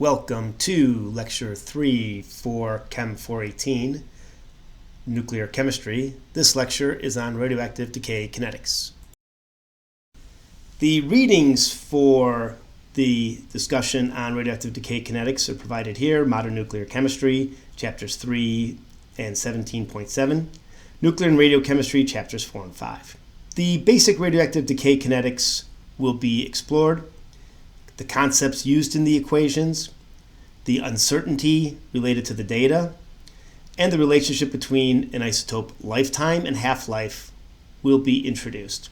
Welcome to Lecture 3 for Chem 418, Nuclear Chemistry. This lecture is on radioactive decay kinetics. The readings for the discussion on radioactive decay kinetics are provided here. Modern Nuclear Chemistry, Chapters 3 and 17.7. Nuclear and Radiochemistry, Chapters 4 and 5. The basic radioactive decay kinetics will be explored. The concepts used in the equations, the uncertainty related to the data, and the relationship between an isotope lifetime and half-life will be introduced.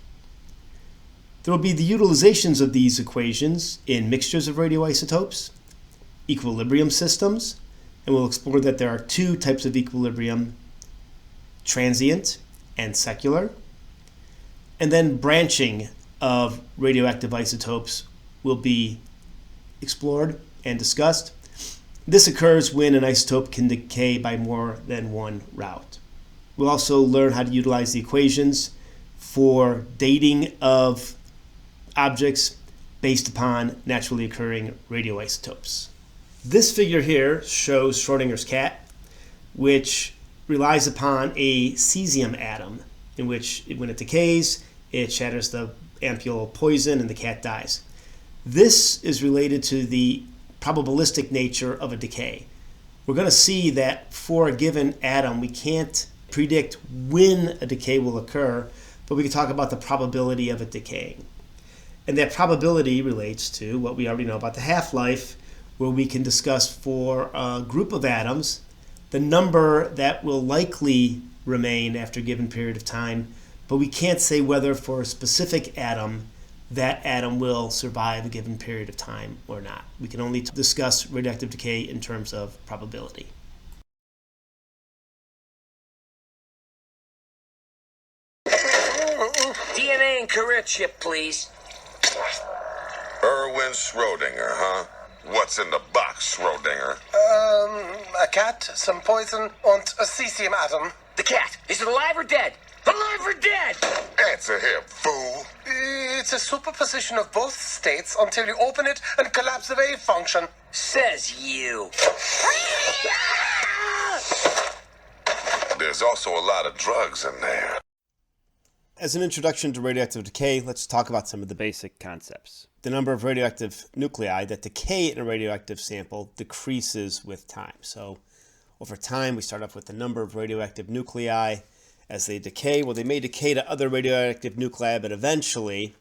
There will be the utilizations of these equations in mixtures of radioisotopes, equilibrium systems, and we'll explore that there are two types of equilibrium, transient and secular, and then branching of radioactive isotopes will be explored and discussed. This occurs when an isotope can decay by more than one route. We'll also learn how to utilize the equations for dating of objects based upon naturally occurring radioisotopes. This figure here shows Schrodinger's cat, which relies upon a cesium atom, in which when it decays, it shatters the ampule poison and the cat dies. This is related to the probabilistic nature of a decay. We're going to see that for a given atom, we can't predict when a decay will occur, but we can talk about the probability of it decaying. And that probability relates to what we already know about the half-life, where we can discuss for a group of atoms the number that will likely remain after a given period of time, but we can't say whether for a specific atom that atom will survive a given period of time or not. We can only discuss radioactive decay in terms of probability. DNA and career chip, please. Erwin Schrödinger, huh? What's in the box, Schrödinger? A cat, some poison, and a cesium atom. The cat, is it alive or dead? Alive or dead? Answer here, fool. It's a superposition of both states until you open it and collapse the wave function. Says you. There's also a lot of drugs in there. As an introduction to radioactive decay, let's talk about some of the basic concepts. The number of radioactive nuclei that decay in a radioactive sample decreases with time. So over time, we start off with the number of radioactive nuclei. As they decay, well, they may decay to other radioactive nuclei, but eventually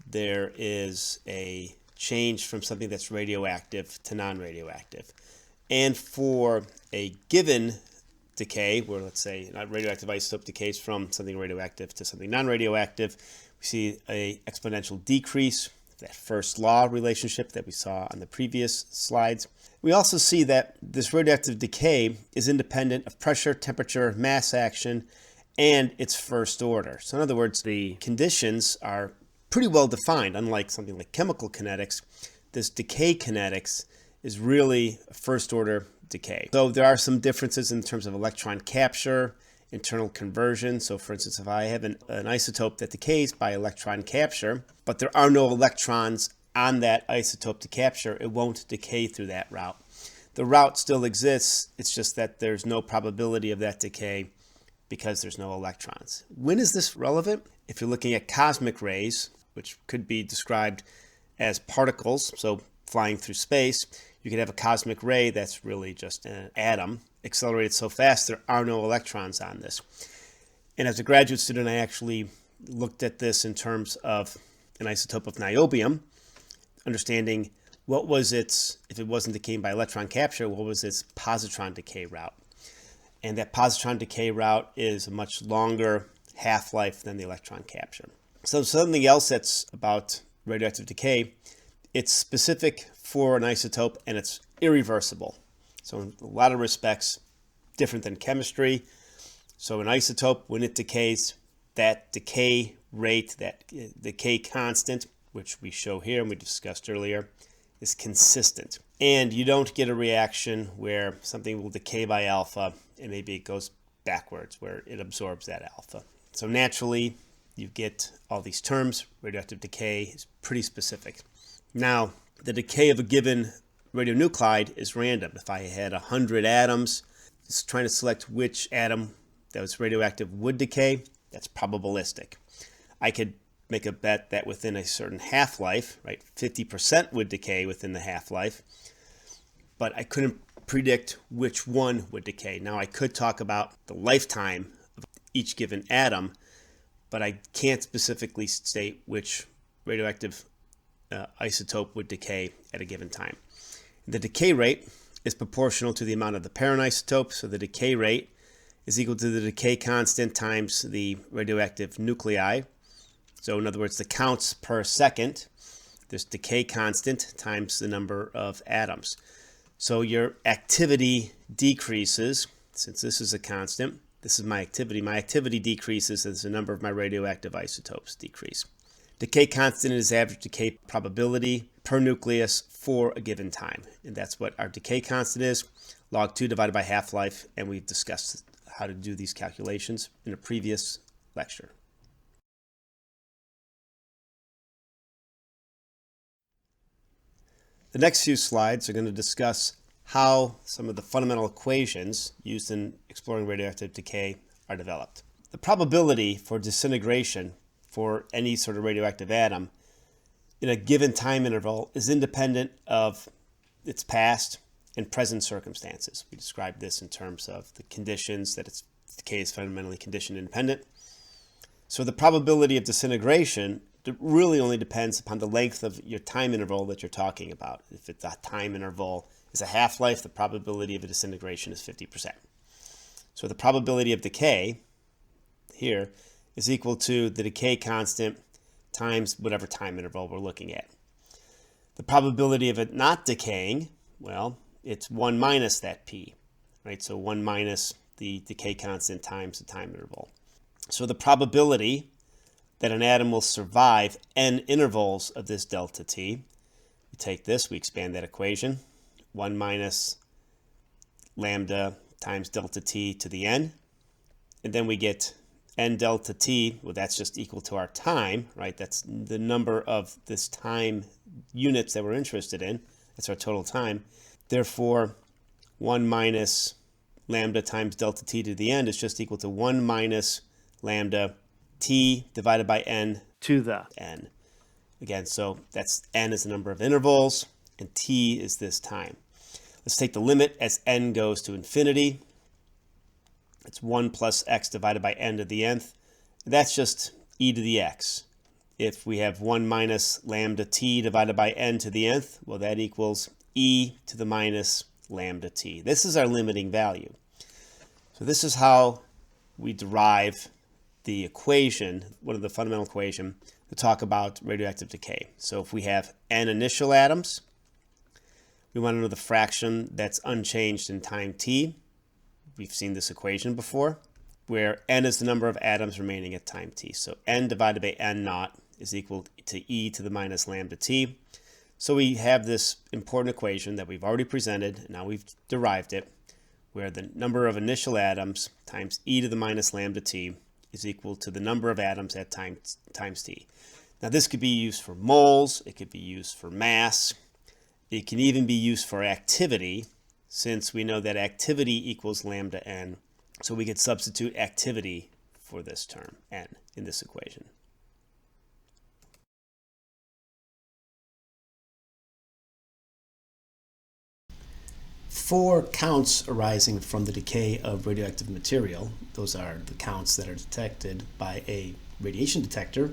there is a change from something that's radioactive to non-radioactive. And for a given decay, where let's say a radioactive isotope decays from something radioactive to something non-radioactive, we see an exponential decrease, that first law relationship that we saw on the previous slides. We also see that this radioactive decay is independent of pressure, temperature, mass action, and its first order. So in other words, the conditions are pretty well defined. Unlike something like chemical kinetics, this decay kinetics is really a first order decay. So there are some differences in terms of electron capture, internal conversion. So for instance, if I have an isotope that decays by electron capture, but there are no electrons on that isotope to capture, it won't decay through that route. The route still exists, it's just that there's no probability of that decay because there's no electrons. When is this relevant? If you're looking at cosmic rays, which could be described as particles, so flying through space, you could have a cosmic ray that's really just an atom accelerated so fast there are no electrons on this. And as a graduate student, I actually looked at this in terms of an isotope of niobium, understanding what was its, if it wasn't decaying by electron capture, what was its positron decay route. And that positron decay route is a much longer half-life than the electron capture. So something else that's about radioactive decay, it's specific for an isotope and it's irreversible. So in a lot of respects, different than chemistry. So an isotope, when it decays, that decay rate, that decay constant, which we show here and we discussed earlier, is consistent. And you don't get a reaction where something will decay by alpha and maybe it goes backwards where it absorbs that alpha. So naturally, you get all these terms. Radioactive decay is pretty specific. Now, the decay of a given radionuclide is random. If I had 100 atoms, just trying to select which atom that was radioactive would decay, that's probabilistic. I could make a bet that within a certain half-life, right, 50% would decay within the half-life, but I couldn't predict which one would decay. Now I could talk about the lifetime of each given atom, but I can't specifically state which radioactive isotope would decay at a given time. The decay rate is proportional to the amount of the parent isotope, so the decay rate is equal to the decay constant times the radioactive nuclei. So in other words, the counts per second, this decay constant times the number of atoms. So your activity decreases, since this is a constant, this is my activity decreases as the number of my radioactive isotopes decrease. Decay constant is average decay probability per nucleus for a given time. And that's what our decay constant is, log 2 divided by half-life, and we've discussed how to do these calculations in a previous lecture. The next few slides are going to discuss how some of the fundamental equations used in exploring radioactive decay are developed. The probability for disintegration for any sort of radioactive atom in a given time interval is independent of its past and present circumstances. We describe this in terms of the conditions that its decay is fundamentally condition independent. So the probability of disintegration really only depends upon the length of your time interval that you're talking about. If it's a time interval is a half-life, the probability of a disintegration is 50%. So the probability of decay here is equal to the decay constant times whatever time interval we're looking at. The probability of it not decaying, well, it's 1 minus that p, right? So 1 minus the decay constant times the time interval. So the probability that an atom will survive n intervals of this delta t, we take this, we expand that equation, 1 minus lambda times delta t to the n, and then we get n delta t, well, that's just equal to our time, right? That's the number of this time units that we're interested in. That's our total time. Therefore, 1 minus lambda times delta t to the n is just equal to 1 minus lambda t divided by n to the n. Again, so that's n is the number of intervals, and t is this time. Let's take the limit as n goes to infinity. It's 1 plus x divided by n to the nth. That's just e to the x. If we have 1 minus lambda t divided by n to the nth, well, that equals e to the minus lambda t. This is our limiting value. So this is how we derive the equation, one of the fundamental equation, to talk about radioactive decay. So if we have n initial atoms, we want to know the fraction that's unchanged in time t. We've seen this equation before, where n is the number of atoms remaining at time t. So n divided by n naught is equal to e to the minus lambda t. So we have this important equation that we've already presented, and now we've derived it, where the number of initial atoms times e to the minus lambda t is equal to the number of atoms at times t. Now this could be used for moles, it could be used for mass, it can even be used for activity, since we know that activity equals lambda n. So we could substitute activity for this term, n, in this equation. For counts arising from the decay of radioactive material, those are the counts that are detected by a radiation detector,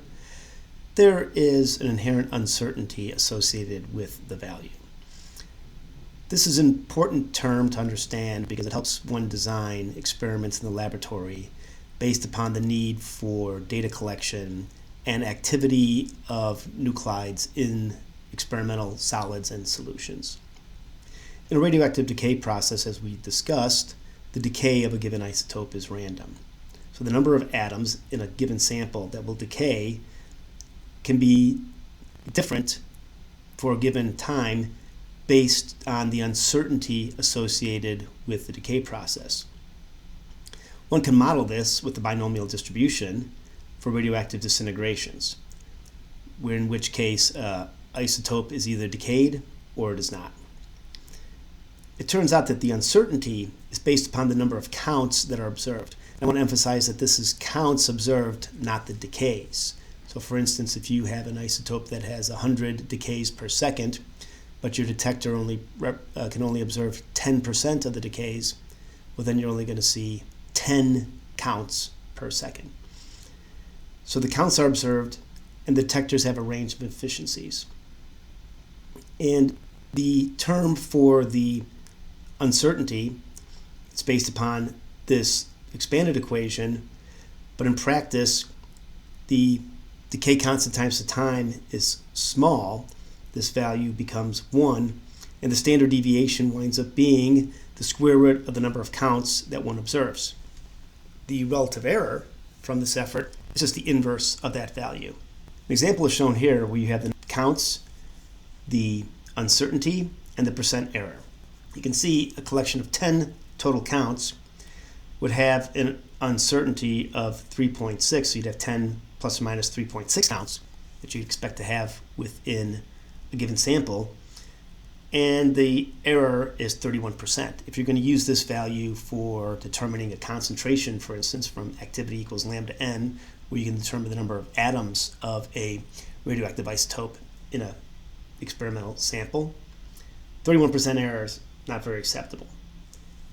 there is an inherent uncertainty associated with the value. This is an important term to understand because it helps one design experiments in the laboratory based upon the need for data collection and activity of nuclides in experimental solids and solutions. In a radioactive decay process, as we discussed, the decay of a given isotope is random. So the number of atoms in a given sample that will decay can be different for a given time based on the uncertainty associated with the decay process. One can model this with the binomial distribution for radioactive disintegrations, in which case isotope is either decayed or it is not. it turns out that the uncertainty is based upon the number of counts that are observed. I want to emphasize that this is counts observed, not the decays. So for instance, if you have an isotope that has 100 decays per second, but your detector can only observe 10% of the decays, well then you're only going to see 10 counts per second. So the counts are observed, and the detectors have a range of efficiencies. And the term for the uncertainty is based upon this expanded equation, but in practice, the decay constant times the time is small. This value becomes 1, and the standard deviation winds up being the square root of the number of counts that one observes. The relative error from this effort is just the inverse of that value. An example is shown here where you have the counts, the uncertainty, and the percent error. You can see a collection of 10 total counts would have an uncertainty of 3.6, so you'd have 10 plus or minus 3.6 counts that you'd expect to have within a given sample, and the error is 31%. If you're going to use this value for determining a concentration, for instance, from activity equals lambda n, where you can determine the number of atoms of a radioactive isotope in an experimental sample, 31% error is not very acceptable.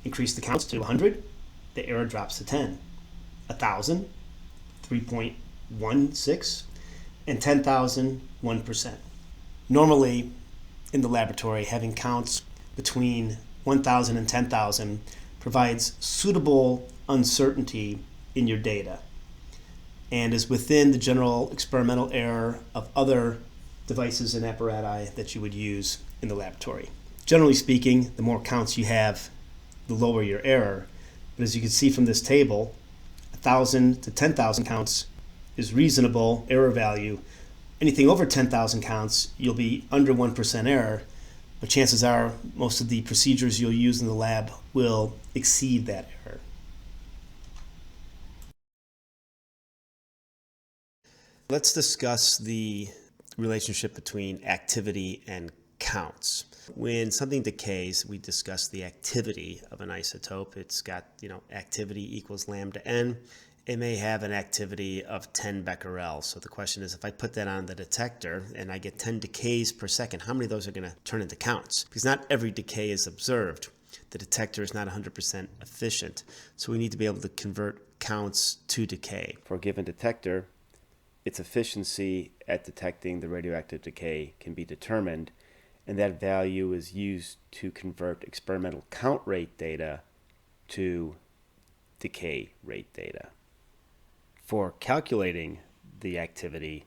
Increase the counts to 100, the error drops to 10. 1,000, 3.16, and 10,000, 1%. Normally, in the laboratory, having counts between 1,000 and 10,000 provides suitable uncertainty in your data and is within the general experimental error of other devices and apparatus that you would use in the laboratory. Generally speaking, the more counts you have, the lower your error. But as you can see from this table, 1,000 to 10,000 counts is reasonable error value. Anything over 10,000 counts, you'll be under 1% error, but chances are most of the procedures you'll use in the lab will exceed that error. Let's discuss the relationship between activity and counts. When something decays, we discuss the activity of an isotope. It's got, activity equals lambda n. It may have an activity of 10 becquerel. So the question is, if I put that on the detector and I get 10 decays per second, how many of those are going to turn into counts? Because not every decay is observed. The detector is not 100% efficient. So we need to be able to convert counts to decay. For a given detector, its efficiency at detecting the radioactive decay can be determined, and that value is used to convert experimental count rate data to decay rate data. For calculating the activity,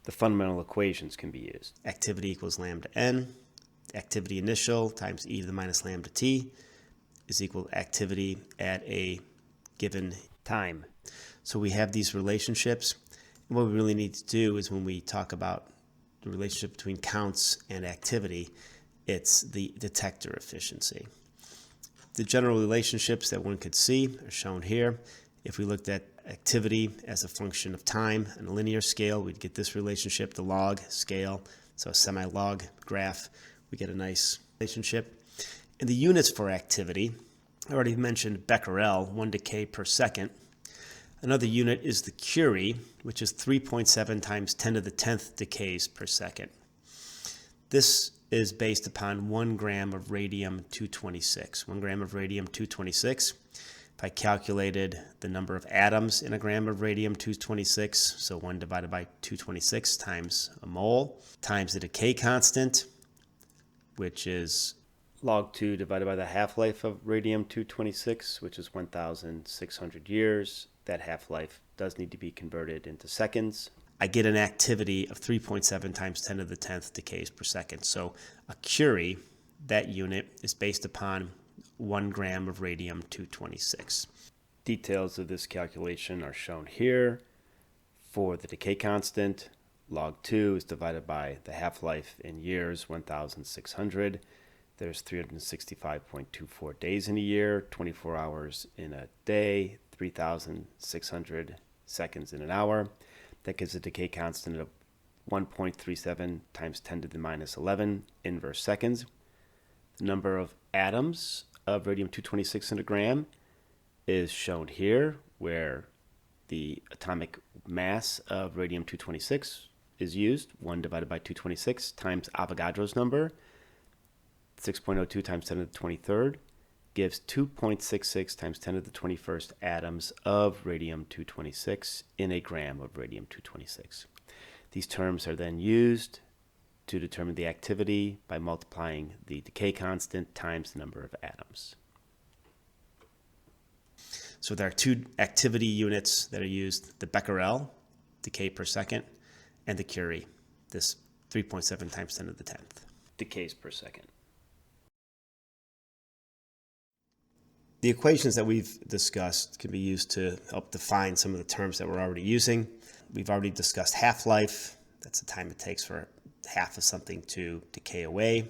the fundamental equations can be used. Activity equals lambda n. Activity initial times e to the minus lambda t is equal to activity at a given time. So we have these relationships. And what we really need to do is when we talk about the relationship between counts and activity, it's the detector efficiency. The general relationships that one could see are shown here. If we looked at activity as a function of time on a linear scale, we'd get this relationship, the log scale, so a semi-log graph, we get a nice relationship. And the units for activity, I already mentioned becquerel, 1 decay per second. Another unit is the Curie, which is 3.7 times 10 to the 10th decays per second. This is based upon 1 gram of radium-226. 1 gram of radium-226. If I calculated the number of atoms in a gram of radium-226, so 1 divided by 226 times a mole, times the decay constant, which is log 2 divided by the half-life of radium-226, which is 1,600 years. That half-life does need to be converted into seconds. I get an activity of 3.7 times 10 to the 10th decays per second. So a Curie, that unit, is based upon 1 gram of radium-226. Details of this calculation are shown here. For the decay constant, log 2 is divided by the half-life in years, 1,600. There's 365.24 days in a year, 24 hours in a day, 3,600 seconds in an hour. That gives a decay constant of 1.37 times 10 to the minus 11 inverse seconds. The number of atoms of radium-226 in a gram is shown here, where the atomic mass of radium-226 is used, 1 divided by 226 times Avogadro's number, 6.02 times 10 to the 23rd, gives 2.66 times 10 to the 21st atoms of radium-226 in a gram of radium-226. These terms are then used to determine the activity by multiplying the decay constant times the number of atoms. So there are two activity units that are used, the becquerel, decay per second, and the Curie, this 3.7 times 10 to the 10th, decays per second. The equations that we've discussed can be used to help define some of the terms that we're already using. We've already discussed half-life. That's the time it takes for half of something to decay away.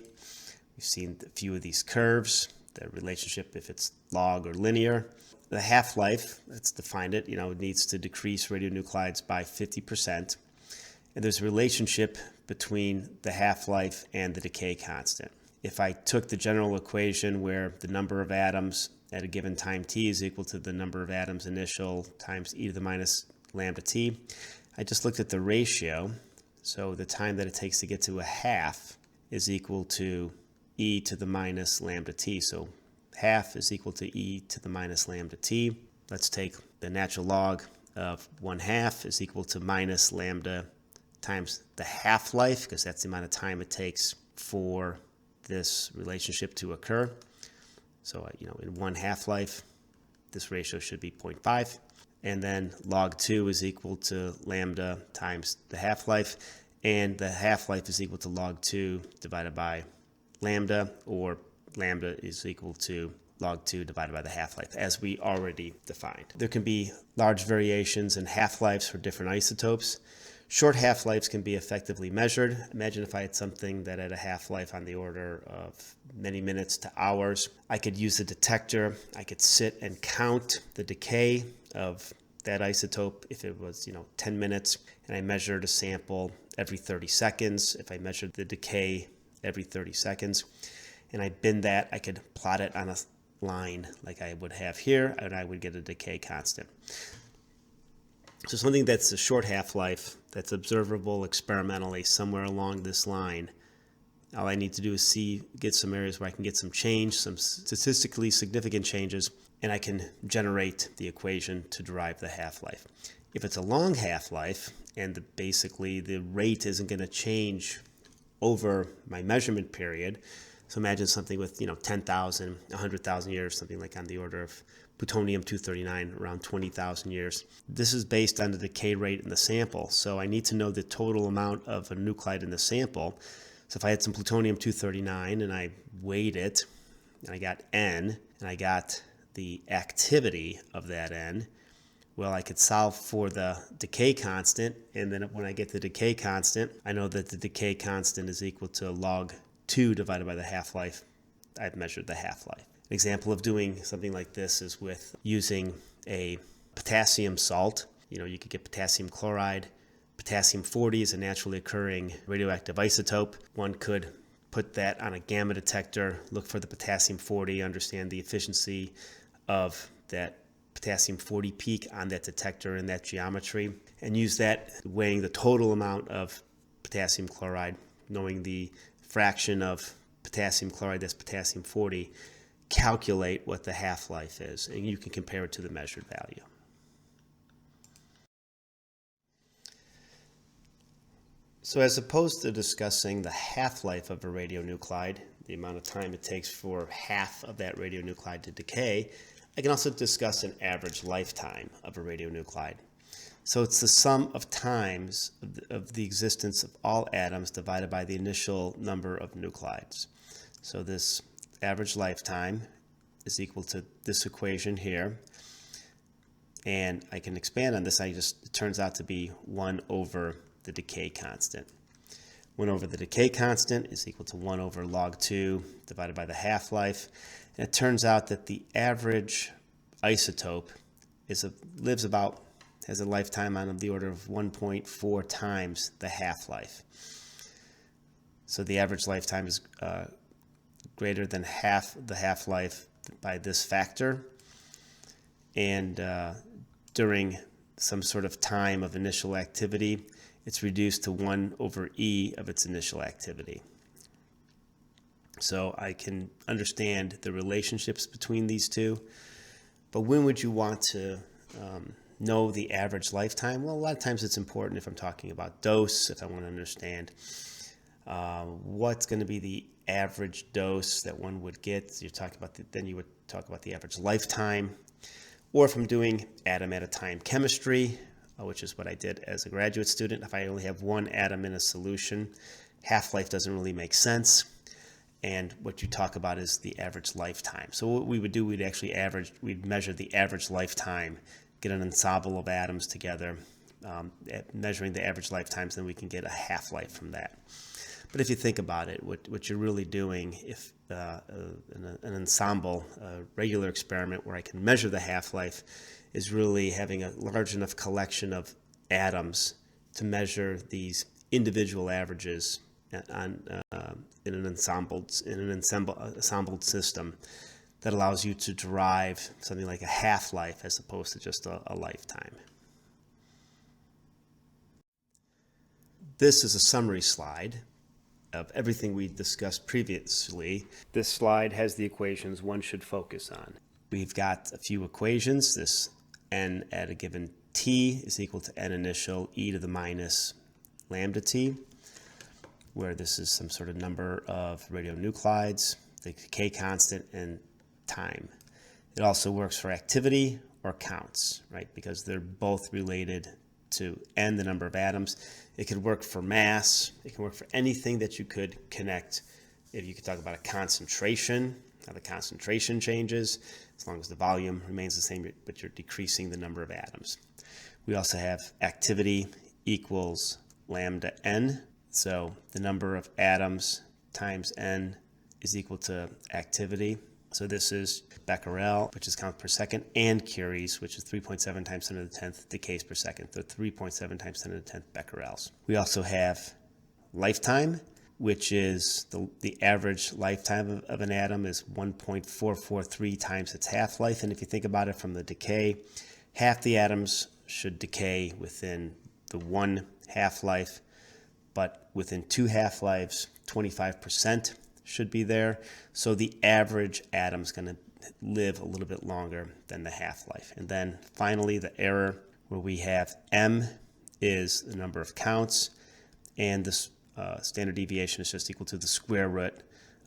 We've seen a few of these curves, the relationship if it's log or linear. The half-life, let's define it, it needs to decrease radionuclides by 50%. And there's a relationship between the half-life and the decay constant. If I took the general equation where the number of atoms at a given time t is equal to the number of atoms initial times e to the minus lambda t, I just looked at the ratio. So the time that it takes to get to a half is equal to e to the minus lambda t. So half is equal to e to the minus lambda t. Let's take the natural log of 1/2 is equal to minus lambda times the half-life, because that's the amount of time it takes for this relationship to occur. So, in 1 half-life, this ratio should be 0.5. And then log 2 is equal to lambda times the half-life. And the half-life is equal to log 2 divided by lambda, or lambda is equal to log 2 divided by the half-life, as we already defined. There can be large variations in half-lives for different isotopes. Short half-lives can be effectively measured. Imagine if I had something that had a half-life on the order of many minutes to hours. I could use a detector. I could sit and count the decay of that isotope if it was, 10 minutes, and I measured a sample every 30 seconds. If I measured the decay every 30 seconds, and I bin that, I could plot it on a line like I would have here, and I would get a decay constant. So something that's a short half-life, that's observable experimentally somewhere along this line, all I need to do is get some areas where I can get some change, some statistically significant changes, and I can generate the equation to derive the half-life. If it's a long half-life, and basically the rate isn't going to change over my measurement period, so imagine something with 10,000, 100,000 years, something like on the order of plutonium-239, around 20,000 years. This is based on the decay rate in the sample, so I need to know the total amount of a nuclide in the sample. So if I had some plutonium-239 and I weighed it, and I got N, and I got the activity of that N, well, I could solve for the decay constant, and then when I get the decay constant, I know that the decay constant is equal to log 2 divided by the half-life. I've measured the half-life. An example of doing something like this is with using a potassium salt. You could get potassium chloride. Potassium-40 is a naturally occurring radioactive isotope. One could put that on a gamma detector, look for the potassium-40, understand the efficiency of that potassium-40 peak on that detector in that geometry, and use that weighing the total amount of potassium chloride, knowing the fraction of potassium chloride that's potassium-40, calculate what the half-life is, and you can compare it to the measured value. So as opposed to discussing the half-life of a radionuclide, the amount of time it takes for half of that radionuclide to decay, I can also discuss an average lifetime of a radionuclide. So it's the sum of times of the existence of all atoms divided by the initial number of nuclides. So this average lifetime is equal to this equation here. And I can expand on this. It turns out to be 1 over the decay constant. 1 over the decay constant is equal to 1 over log 2 divided by the half-life. And it turns out that the average isotope has a lifetime on the order of 1.4 times the half-life. So the average lifetime is greater than half the half-life by this factor, and during some sort of time of initial activity, it's reduced to 1 over E of its initial activity. So I can understand the relationships between these two, but when would you want to know the average lifetime? Well, a lot of times it's important if I'm talking about dose, if I want to understand what's going to be the average dose that one would get. You're talking about then you would talk about the average lifetime. Or if I'm doing atom at a time chemistry, which is what I did as a graduate student, if I only have one atom in a solution, half-life doesn't really make sense. And what you talk about is the average lifetime. So what we would do, we'd measure the average lifetime, get an ensemble of atoms together, measuring the average lifetimes, then we can get a half-life from that. But if you think about it, what you're really doing, if an ensemble, a regular experiment where I can measure the half-life, is really having a large enough collection of atoms to measure these individual averages in an ensembled system that allows you to derive something like a half-life as opposed to just a lifetime. This is a summary slide of everything we discussed previously. This slide has the equations one should focus on. We've got a few equations. This n at a given t is equal to n initial e to the minus lambda t, where this is some sort of number of radionuclides, the decay constant, and time. It also works for activity or counts, right? Because they're both related to n, the number of atoms. It could work for mass. It can work for anything that you could connect. If you could talk about a concentration, how the concentration changes, as long as the volume remains the same, but you're decreasing the number of atoms. We also have activity equals lambda n. So the number of atoms times n is equal to activity. So this is becquerel, which is count per second, and curies, which is 3.7 times 10 to the 10th decays per second. So 3.7 times 10 to the 10th becquerels. We also have lifetime, which is the average lifetime of an atom is 1.443 times its half-life. And if you think about it from the decay, half the atoms should decay within the 1 half-life, but within 2 half-lives, 25% should be there. So the average atom is going to live a little bit longer than the half-life. And then finally, the error, where we have m is the number of counts, and this standard deviation is just equal to the square root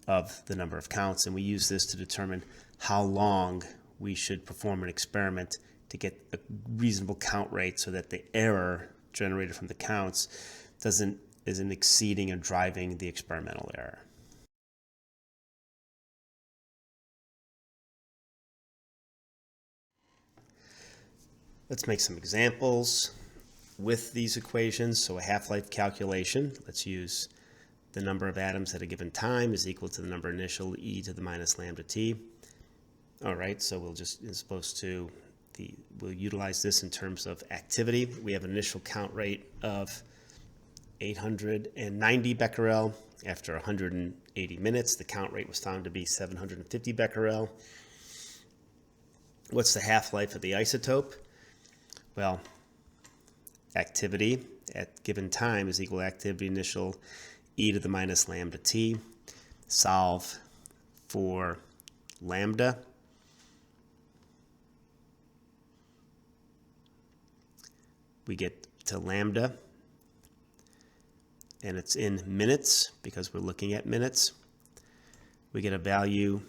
of the number of counts. And we use this to determine how long we should perform an experiment to get a reasonable count rate so that the error generated from the counts isn't exceeding or driving the experimental error. Let's make some examples with these equations. So a half-life calculation, let's use the number of atoms at a given time is equal to the number initial e to the minus lambda t. All right, so we'll utilize this in terms of activity. We have an initial count rate of 890 becquerel. After 180 minutes, the count rate was found to be 750 becquerel. What's the half-life of the isotope? Well, activity at given time is equal to activity initial e to the minus lambda t. Solve for lambda. We get to lambda, and it's in minutes because we're looking at minutes. We get a value,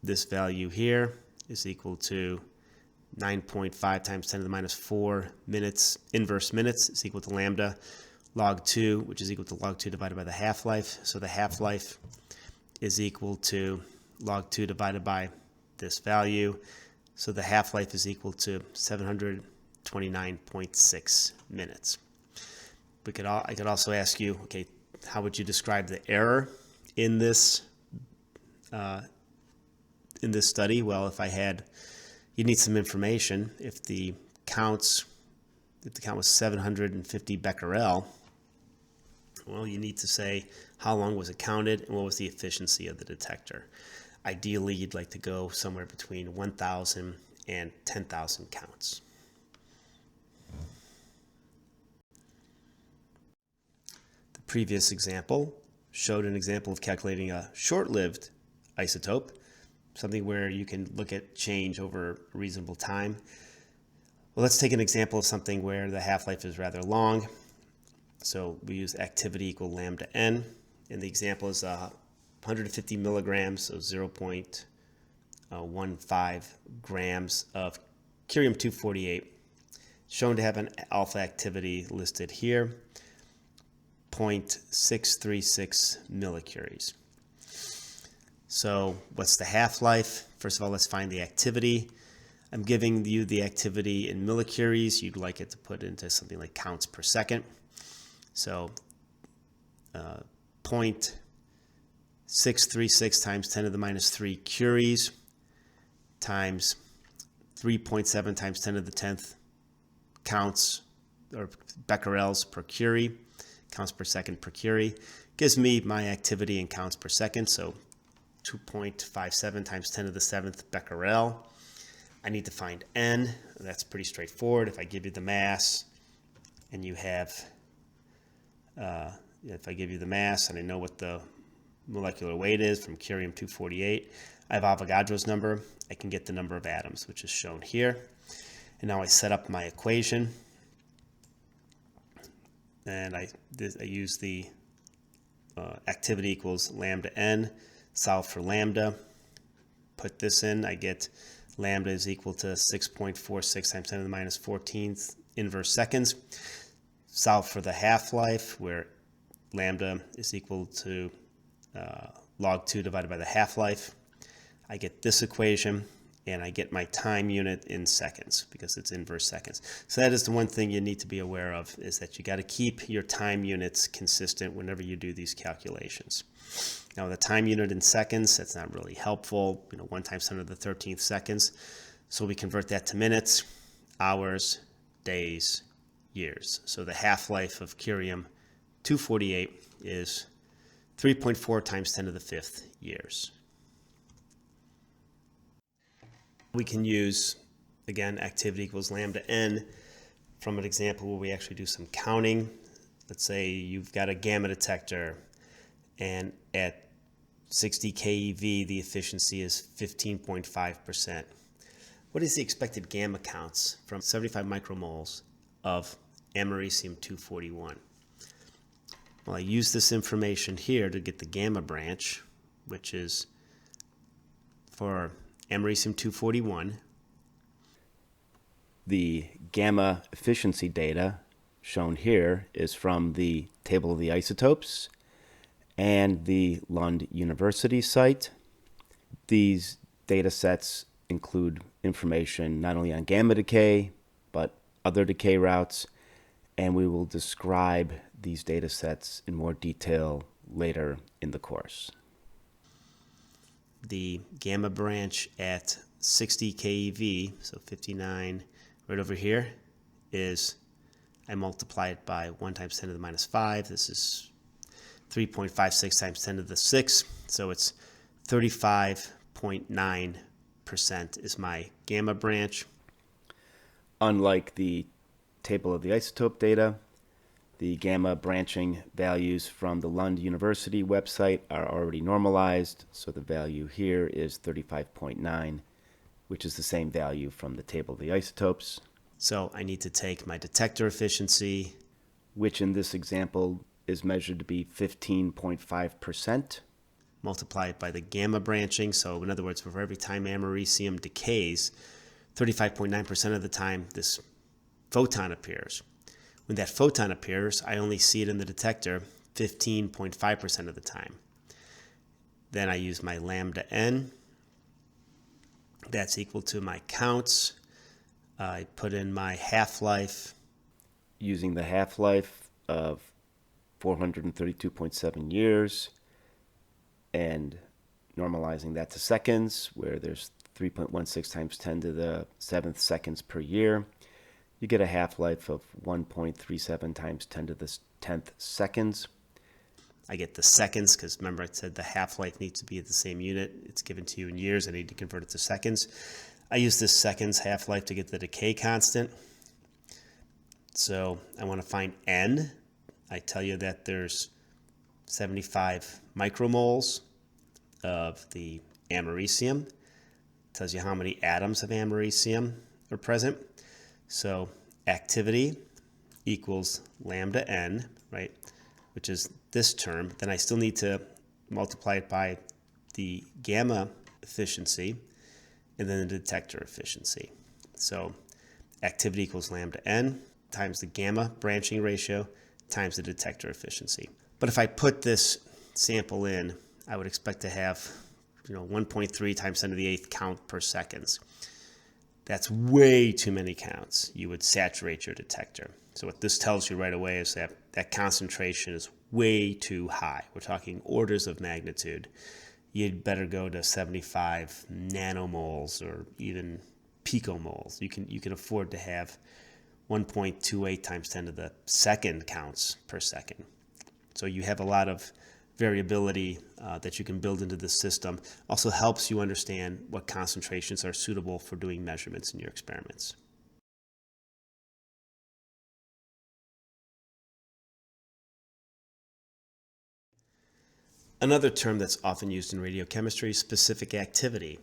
this value here is equal to 9.5 times 10 to the minus 4 minutes, inverse minutes, is equal to lambda log 2, which is equal to log 2 divided by the half-life. So the half-life is equal to log 2 divided by this value. So the half-life is equal to 729.6 minutes. I could also ask you, okay, how would you describe the error in this study? Well, you need some information. If the count was 750 becquerel, Well, you need to say how long was it counted and what was the efficiency of the detector. Ideally, you'd like to go somewhere between 1,000 and 10,000 counts. The previous example showed an example of calculating a short-lived isotope, something where you can look at change over a reasonable time. Well, let's take an example of something where the half-life is rather long. So we use activity equal lambda n, and the example is 150 milligrams, so 0.15 grams of curium-248, shown to have an alpha activity listed here, 0.636 millicuries. So what's the half-life? First of all, let's find the activity. I'm giving you the activity in millicuries. You'd like it to put into something like counts per second. So 0.636 times 10 to the minus 3 curies times 3.7 times 10 to the 10th counts, or becquerels per curie, counts per second per curie, gives me my activity in counts per second. So 2.57 times 10 to the 7th becquerel. I need to find n. That's pretty straightforward. If I give you the mass and you have, if I give you the mass and I know what the molecular weight is from curium-248, I have Avogadro's number. I can get the number of atoms, which is shown here. And now I set up my equation. And I use the activity equals lambda n, solve for lambda, put this in, I get lambda is equal to 6.46 times 10 to the minus 14th inverse seconds. Solve for the half-life, where lambda is equal to log 2 divided by the half-life. I get this equation, and I get my time unit in seconds because it's inverse seconds. So that is the one thing you need to be aware of, is that you got to keep your time units consistent whenever you do these calculations. Now, the time unit in seconds, that's not really helpful. 1 times 10 to the 13th seconds. So we convert that to minutes, hours, days, years. So the half-life of curium-248 is 3.4 times 10 to the 5th years. We can use, again, activity equals lambda n from an example where we actually do some counting. Let's say you've got a gamma detector, and at 60 keV, the efficiency is 15.5%. What is the expected gamma counts from 75 micromoles of americium-241? Well, I use this information here to get the gamma branch, which is for americium-241. The gamma efficiency data shown here is from the table of the isotopes and the Lund University site. These data sets include information not only on gamma decay, but other decay routes, and we will describe these data sets in more detail later in the course. The gamma branch at 60 keV, so 59 right over here, is, I multiply it by 1 times 10 to the minus 5. This is 3.56 times 10 to the 6, so it's 35.9% is my gamma branch. Unlike the table of the isotope data, the gamma branching values from the Lund University website are already normalized, so the value here is 35.9, which is the same value from the table of the isotopes. So I need to take my detector efficiency, which in this example is measured to be 15.5%. Multiply it by the gamma branching. So in other words, for every time americium decays, 35.9% of the time this photon appears. When that photon appears, I only see it in the detector 15.5% of the time. Then I use my lambda n. That's equal to my counts. I put in my half-life. Using the half-life of 432.7 years and normalizing that to seconds, where there's 3.16 times 10 to the 7th seconds per year, you get a half-life of 1.37 times 10 to the 10th seconds. I get the seconds because remember I said the half-life needs to be at the same unit. It's given to you in years. I need to convert it to seconds. I use this seconds half-life to get the decay constant. So I want to find N. I tell you that there's 75 micromoles of the americium. It tells you how many atoms of americium are present. So activity equals lambda N, right, which is this term. Then I still need to multiply it by the gamma efficiency and then the detector efficiency. So activity equals lambda N times the gamma branching ratio times the detector efficiency. But if I put this sample in, I would expect to have 1.3 times 10 to the 8th count per seconds. That's way too many counts. You would saturate your detector. So what this tells you right away is that that concentration is way too high. We're talking orders of magnitude. You'd better go to 75 nanomoles or even picomoles. You can afford to have 1.28 times 10 to the second counts per second. So you have a lot of variability that you can build into the system. Also helps you understand what concentrations are suitable for doing measurements in your experiments. Another term that's often used in radiochemistry is specific activity.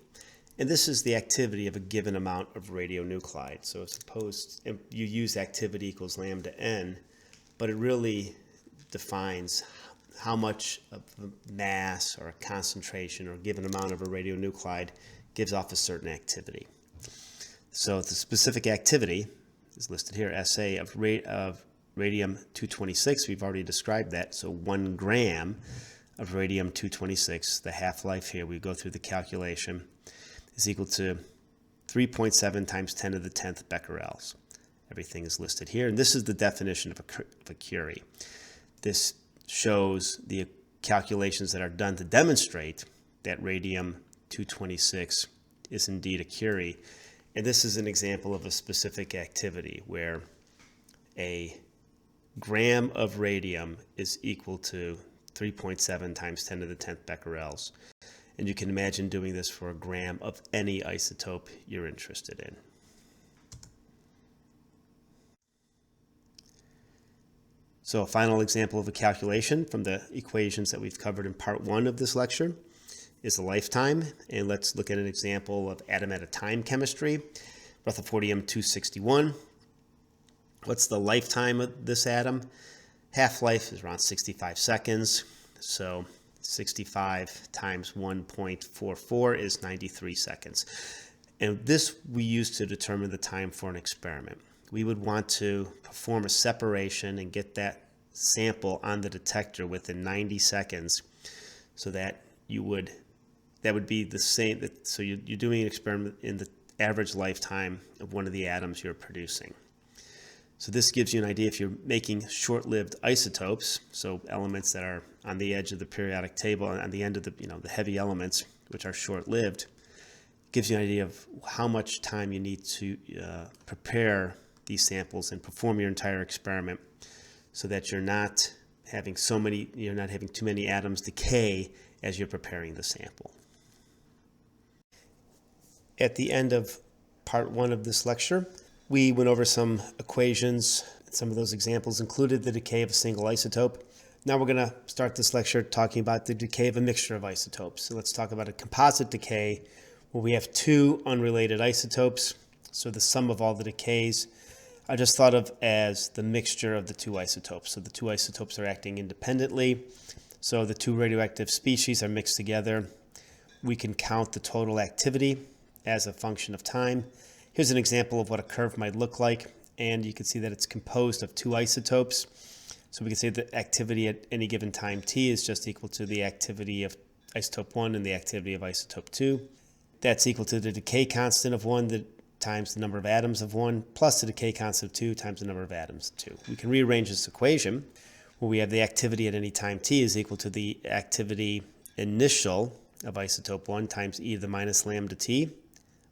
And this is the activity of a given amount of radionuclide. So suppose you use activity equals lambda N, but it really defines how much of a mass or a concentration or a given amount of a radionuclide gives off a certain activity. So the specific activity is listed here, SA of radium-226. We've already described that. So 1 gram of radium-226, the half-life here, we go through the calculation, is equal to 3.7 times 10 to the 10th becquerels. Everything is listed here. And this is the definition of a Curie. This shows the calculations that are done to demonstrate that radium-226 is indeed a Curie. And this is an example of a specific activity where a gram of radium is equal to 3.7 times 10 to the 10th becquerels. And you can imagine doing this for a gram of any isotope you're interested in. So a final example of a calculation from the equations that we've covered in part 1 of this lecture is the lifetime. And let's look at an example of atom at a time chemistry, Rutherfordium-261. What's the lifetime of this atom? Half-life is around 65 seconds. So 65 times 1.44 is 93 seconds. And this we use to determine the time for an experiment. We would want to perform a separation and get that sample on the detector within 90 seconds so that that would be the same. So you're doing an experiment in the average lifetime of one of the atoms you're producing. So this gives you an idea if you're making short-lived isotopes, so elements that are on the edge of the periodic table, on the end of the heavy elements, which are short-lived, gives you an idea of how much time you need to prepare these samples and perform your entire experiment so that you're not having too many atoms decay as you're preparing the sample. At the end of part 1 of this lecture, we went over some equations. Some of those examples included the decay of a single isotope. Now we're going to start this lecture talking about the decay of a mixture of isotopes. So let's talk about a composite decay where we have 2 unrelated isotopes. So the sum of all the decays are just thought of as the mixture of the 2 isotopes. So the 2 isotopes are acting independently. So the 2 radioactive species are mixed together. We can count the total activity as a function of time. Here's an example of what a curve might look like, and you can see that it's composed of 2 isotopes. So we can say that activity at any given time t is just equal to the activity of isotope 1 and the activity of isotope 2. That's equal to the decay constant of 1 times the number of atoms of 1 plus the decay constant of 2 times the number of atoms of 2. We can rearrange this equation where we have the activity at any time t is equal to the activity initial of isotope 1 times e to the minus lambda t,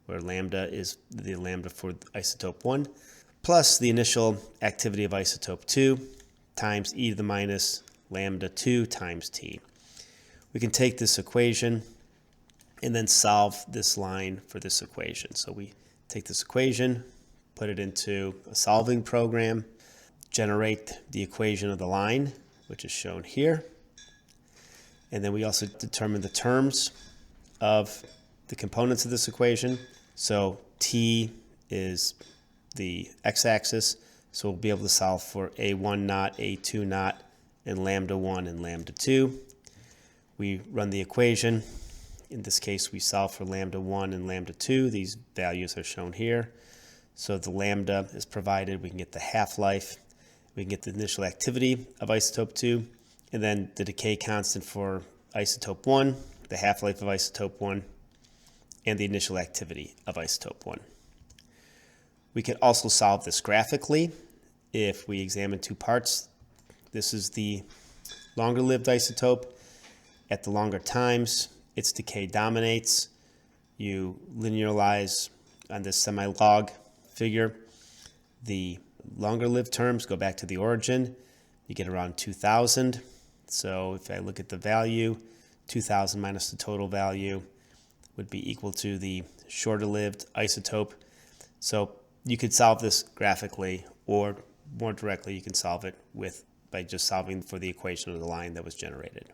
where lambda is the lambda for isotope 1, plus the initial activity of isotope 2 times e to the minus lambda 2 times t. We can take this equation and then solve this line for this equation. So we take this equation, put it into a solving program, generate the equation of the line, which is shown here. And then we also determine the terms of the components of this equation. So t is the x-axis, so we'll be able to solve for a1 naught, a2 naught, and lambda 1 and lambda 2. We run the equation. In this case, we solve for lambda 1 and lambda 2. These values are shown here. So the lambda is provided. We can get the half-life. We can get the initial activity of isotope 2, and then the decay constant for isotope 1, the half-life of isotope 1, and the initial activity of isotope 1. We can also solve this graphically if we examine two parts. This is the longer-lived isotope. At the longer times, its decay dominates. You linearize on this semi-log figure. The longer-lived terms go back to the origin. You get around 2,000. So if I look at the value, 2,000 minus the total value would be equal to the shorter-lived isotope. So you could solve this graphically, or more directly, you can solve it by just solving for the equation of the line that was generated.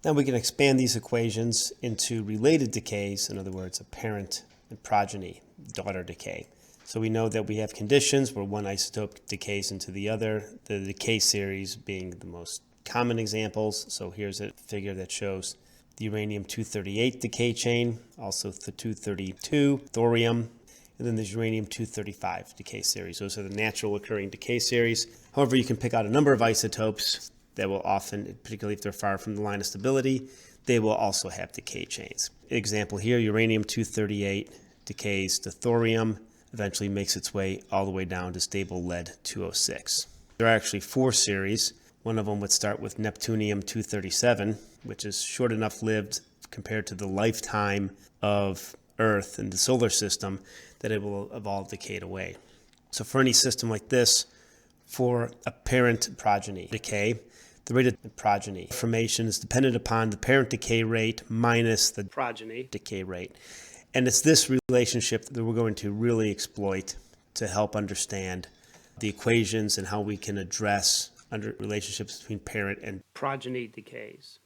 Now we can expand these equations into related decays, in other words, a parent and progeny, daughter decay. So we know that we have conditions where one isotope decays into the other, the decay series being the most common examples. So here's a figure that shows the uranium-238 decay chain, also the 232 thorium, and then there's uranium-235 decay series. Those are the natural occurring decay series. However, you can pick out a number of isotopes that will often, particularly if they're far from the line of stability, they will also have decay chains. Example here, uranium-238 decays to thorium, eventually makes its way all the way down to stable lead-206. There are actually 4 series. One of them would start with neptunium-237, which is short enough lived compared to the lifetime of Earth and the solar system that it will have all decayed away. So for any system like this, for a parent progeny decay, the rate of progeny formation is dependent upon the parent decay rate minus the progeny decay rate. And it's this relationship that we're going to really exploit to help understand the equations and how we can address under relationships between parent and progeny decays.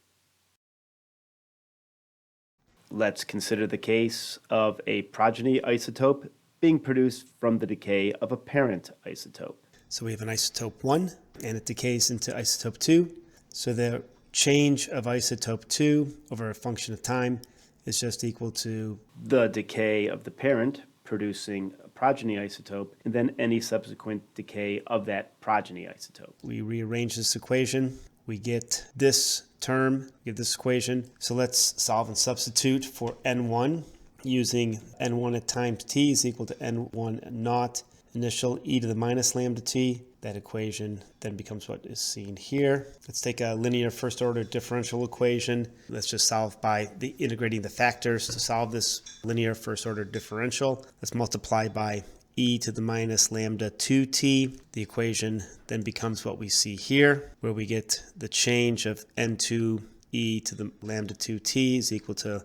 Let's consider the case of a progeny isotope being produced from the decay of a parent isotope. So we have an isotope 1, and it decays into isotope 2. So the change of isotope 2 over a function of time is just equal to the decay of the parent producing a progeny isotope, and then any subsequent decay of that progeny isotope. We rearrange this equation. We get this term, get this equation. So let's solve and substitute for N1 using N1 at times t is equal to N1 naught initial e to the minus lambda t. That equation then becomes what is seen here. Let's take a linear first order differential equation. Let's just solve by integrating the factors to solve this linear first order differential. Let's multiply by e to the minus lambda 2t. The equation then becomes what we see here, where we get the change of n2 e to the lambda 2t is equal to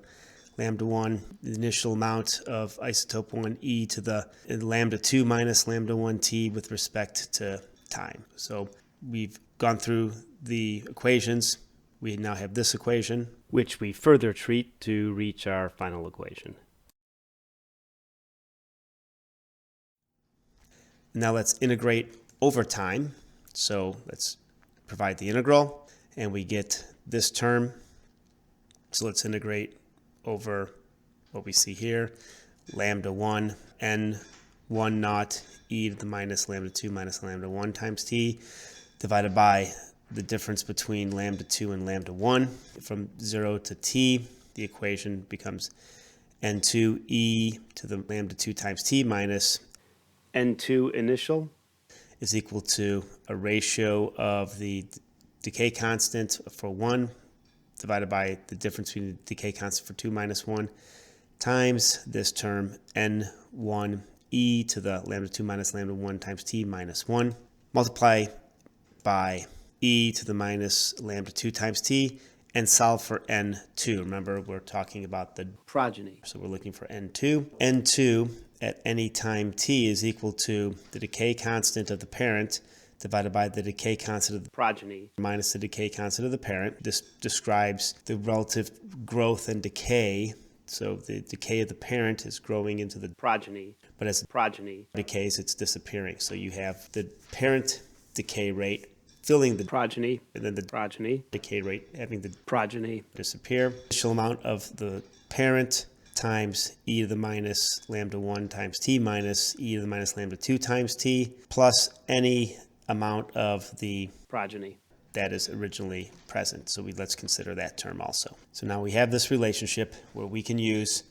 lambda 1, the initial amount of isotope 1 e to the lambda 2 minus lambda 1 t with respect to time. So we've gone through the equations. We now have this equation, which we further treat to reach our final equation. Now let's integrate over time. So let's provide the integral, and we get this term. So let's integrate over what we see here, lambda 1 n 1 naught e to the minus lambda 2 minus lambda 1 times t divided by the difference between lambda 2 and lambda 1. From 0 to t, the equation becomes n2 e to the lambda 2 times t minus n2 initial is equal to a ratio of the decay constant for 1 divided by the difference between the decay constant for 2 minus 1, times this term n1 e to the lambda 2 minus lambda 1 times t minus 1, multiply by e to the minus lambda 2 times t, and solve for n2. Remember, we're talking about the progeny, so we're looking for n2. n2 at any time t is equal to the decay constant of the parent divided by the decay constant of the progeny minus the decay constant of the parent. This describes the relative growth and decay. So the decay of the parent is growing into the progeny, but as the progeny decays, it's disappearing. So you have the parent decay rate filling the progeny, and then the progeny decay rate having the progeny disappear. The initial amount of the parent times e to the minus lambda 1 times t minus e to the minus lambda 2 times t plus any amount of the progeny that is originally present. So let's consider that term also. So now we have this relationship where we can use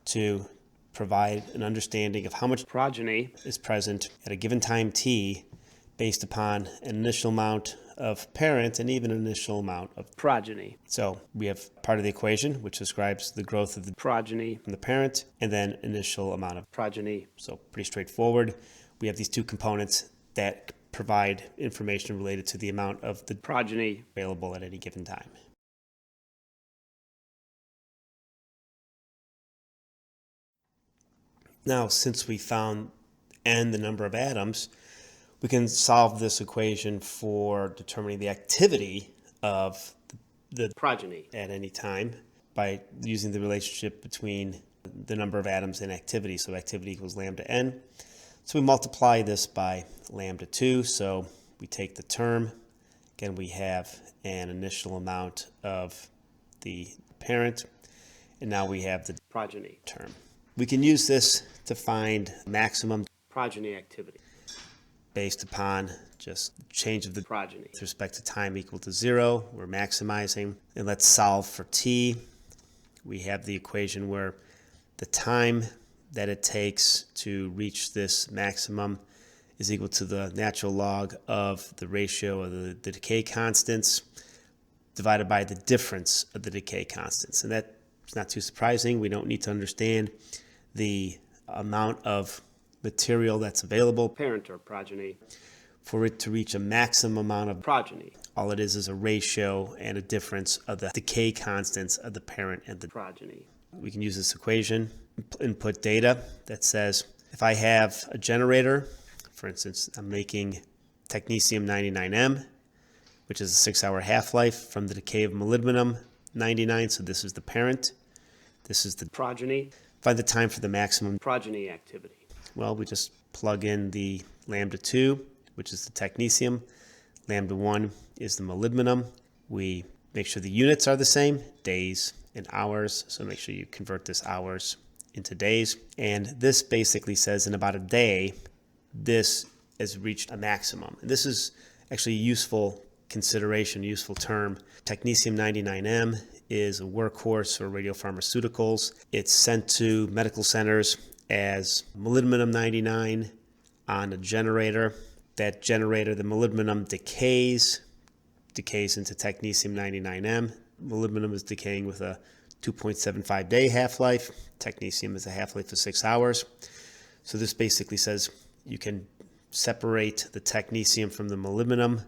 to provide an understanding of how much progeny is present at a given time t based upon an initial amount of parent and even an initial amount of progeny. So we have part of the equation which describes the growth of the progeny from the parent and then initial amount of progeny. So pretty straightforward. We have these two components that provide information related to the amount of the progeny available at any given time. Now, since we found n, the number of atoms, we can solve this equation for determining the activity of the progeny at any time by using the relationship between the number of atoms and activity. So activity equals lambda n. So we multiply this by lambda 2. So we take the term. Again, we have an initial amount of the parent, and now we have the progeny term. We can use this to find maximum progeny activity based upon just the change of the progeny. With respect to time equal to 0, we're maximizing. And let's solve for t. We have the equation where the time that it takes to reach this maximum is equal to the natural log of the ratio of the decay constants divided by the difference of the decay constants. And that's not too surprising. We don't need to understand the amount of material that's available, parent or progeny, for it to reach a maximum amount of progeny. All it is a ratio and a difference of the decay constants of the parent and the progeny. We can use this equation, input data that says if I have a generator, for instance, I'm making technetium 99M, which is a 6-hour half-life from the decay of molybdenum 99, so this is the parent, this is the progeny. Find the time for the maximum progeny activity. Well, we just plug in the lambda 2, which is the technetium. Lambda 1 is the molybdenum. We make sure the units are the same, days and hours. So make sure you convert this hours into days. And this basically says in about a day, this has reached a maximum. And this is actually a useful consideration, useful term. Technetium 99M is a workhorse for radiopharmaceuticals. It's sent to medical centers as molybdenum 99 on a generator. That generator, the molybdenum decays into technetium 99M. Molybdenum is decaying with a 2.75 day half-life. Technetium is a half-life of 6 hours. So this basically says you can separate the technetium from the molybdenum,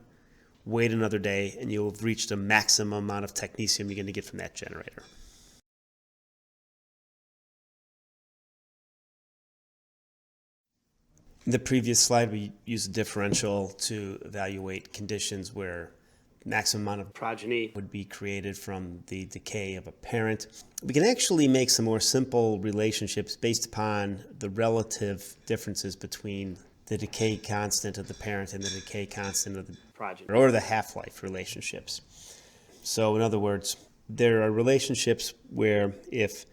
wait another day, and you'll have reached a maximum amount of technetium you're going to get from that generator. In the previous slide, we used a differential to evaluate conditions where maximum amount of progeny would be created from the decay of a parent. We can actually make some more simple relationships based upon the relative differences between the decay constant of the parent and the decay constant of the progeny, or the half-life relationships. So in other words, there are relationships where if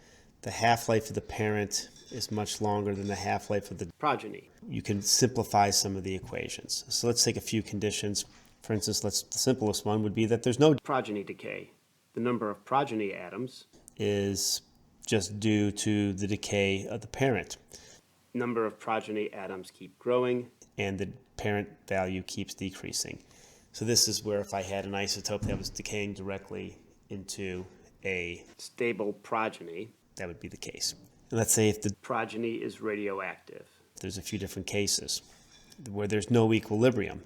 the half-life of the parent is much longer than the half-life of the progeny, you can simplify some of the equations. So let's take a few conditions. For instance, the simplest one would be that there's no progeny decay. The number of progeny atoms is just due to the decay of the parent. Number of progeny atoms keep growing, and the parent value keeps decreasing. So this is where if I had an isotope that was decaying directly into a stable progeny, that would be the case. And let's say if the progeny is radioactive. there's a few different cases where there's no equilibrium.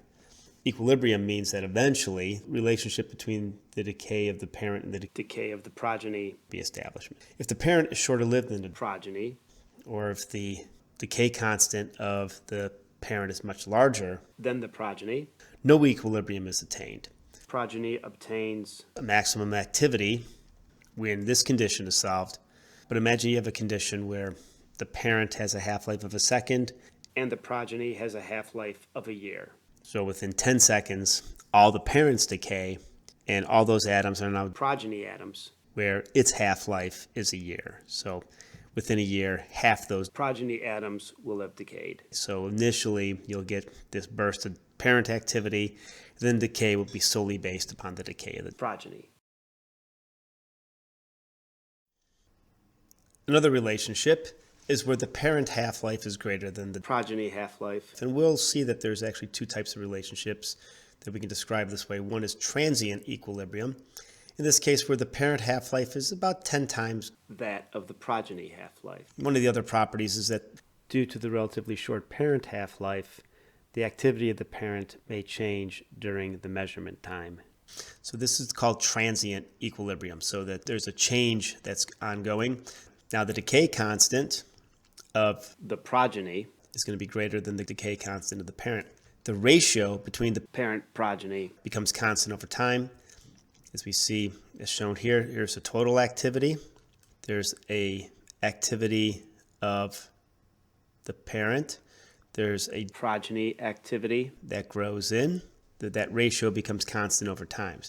Equilibrium means that eventually relationship between the decay of the parent and the Decay of the progeny be established. If the parent is shorter lived than the progeny, or if the decay constant of the parent is much larger, then the progeny. no equilibrium is attained. Progeny obtains A maximum activity when this condition is solved. But imagine you have a condition where the parent has a half-life of a second, and the progeny has a half-life of a year. so within 10 seconds, all the parents decay, and all those atoms are now Progeny atoms. where its half-life is a year. So within a year, half those. Progeny atoms will have decayed. So initially, you'll get this burst of parent activity, then decay will be solely based upon the decay of the Progeny. Another relationship is where the parent half-life is greater than the Progeny half-life. and we'll see that there's actually two types of relationships that we can describe this way. One is transient equilibrium. In this case, where the parent half-life is about 10 times. That of the progeny half-life. One of the other properties is that Due to the relatively short parent half-life, the activity of the parent may change during the measurement time. so this is called transient equilibrium, so that there's a change that's ongoing. Now the decay constant of The progeny, is going to be greater than the decay constant of the parent. The ratio between the parent progeny, becomes constant over time. As we see, as shown here, here's a total activity. There's a activity of the parent. There's a progeny activity, that grows in. That ratio becomes constant over time.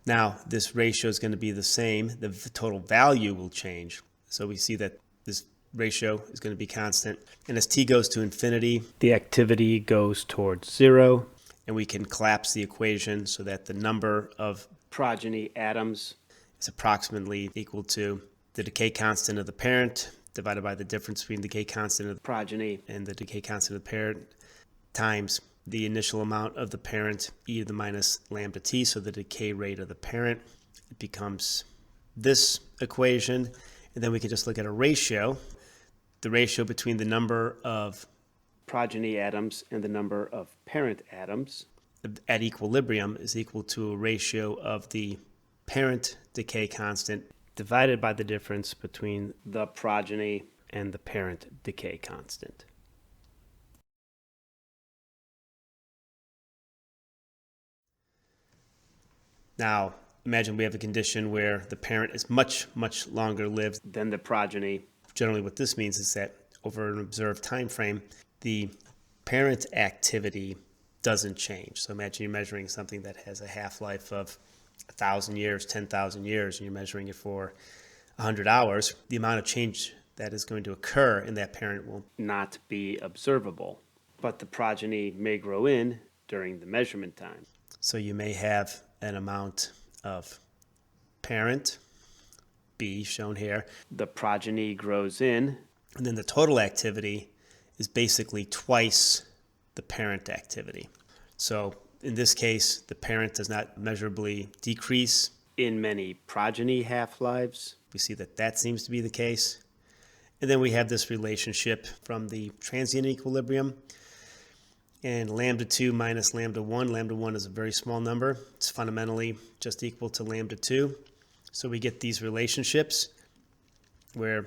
Now, this ratio is going to be the same. The total value will change. So we see that this ratio is going to be constant. And as t goes to infinity, the activity goes towards zero. and we can collapse the equation so that the number of Progeny atoms is approximately equal to the decay constant of the parent divided by the difference between the decay constant of the progeny and the decay constant of the parent times the initial amount of the parent e to the minus lambda t, so the decay rate of the parent. It becomes this equation, and then we can just look at a ratio. The ratio between the number of progeny atoms and the number of parent atoms at equilibrium is equal to a ratio of the parent decay constant divided by the difference between the progeny and the parent decay constant. Now, imagine we have a condition where the parent is much, much longer lived. Then the progeny, Generally, what this means is that over an observed time frame, the parent activity doesn't change. So imagine you're measuring something that has a half-life of 1,000 years, 10,000 years, and you're measuring it for 100 hours. The amount of change that is going to occur in that parent will not be observable, but the progeny may grow in during the measurement time. So you may have an amount of parent, B shown here, The progeny grows in, and then the total activity is basically twice the parent activity. So in this case, the parent does not measurably decrease. in many progeny half-lives. We see that that seems to be the case. And then we have this relationship from the transient equilibrium. And lambda 2 minus lambda 1. Lambda 1 is a very small number. It's fundamentally just equal to lambda 2. So we get these relationships where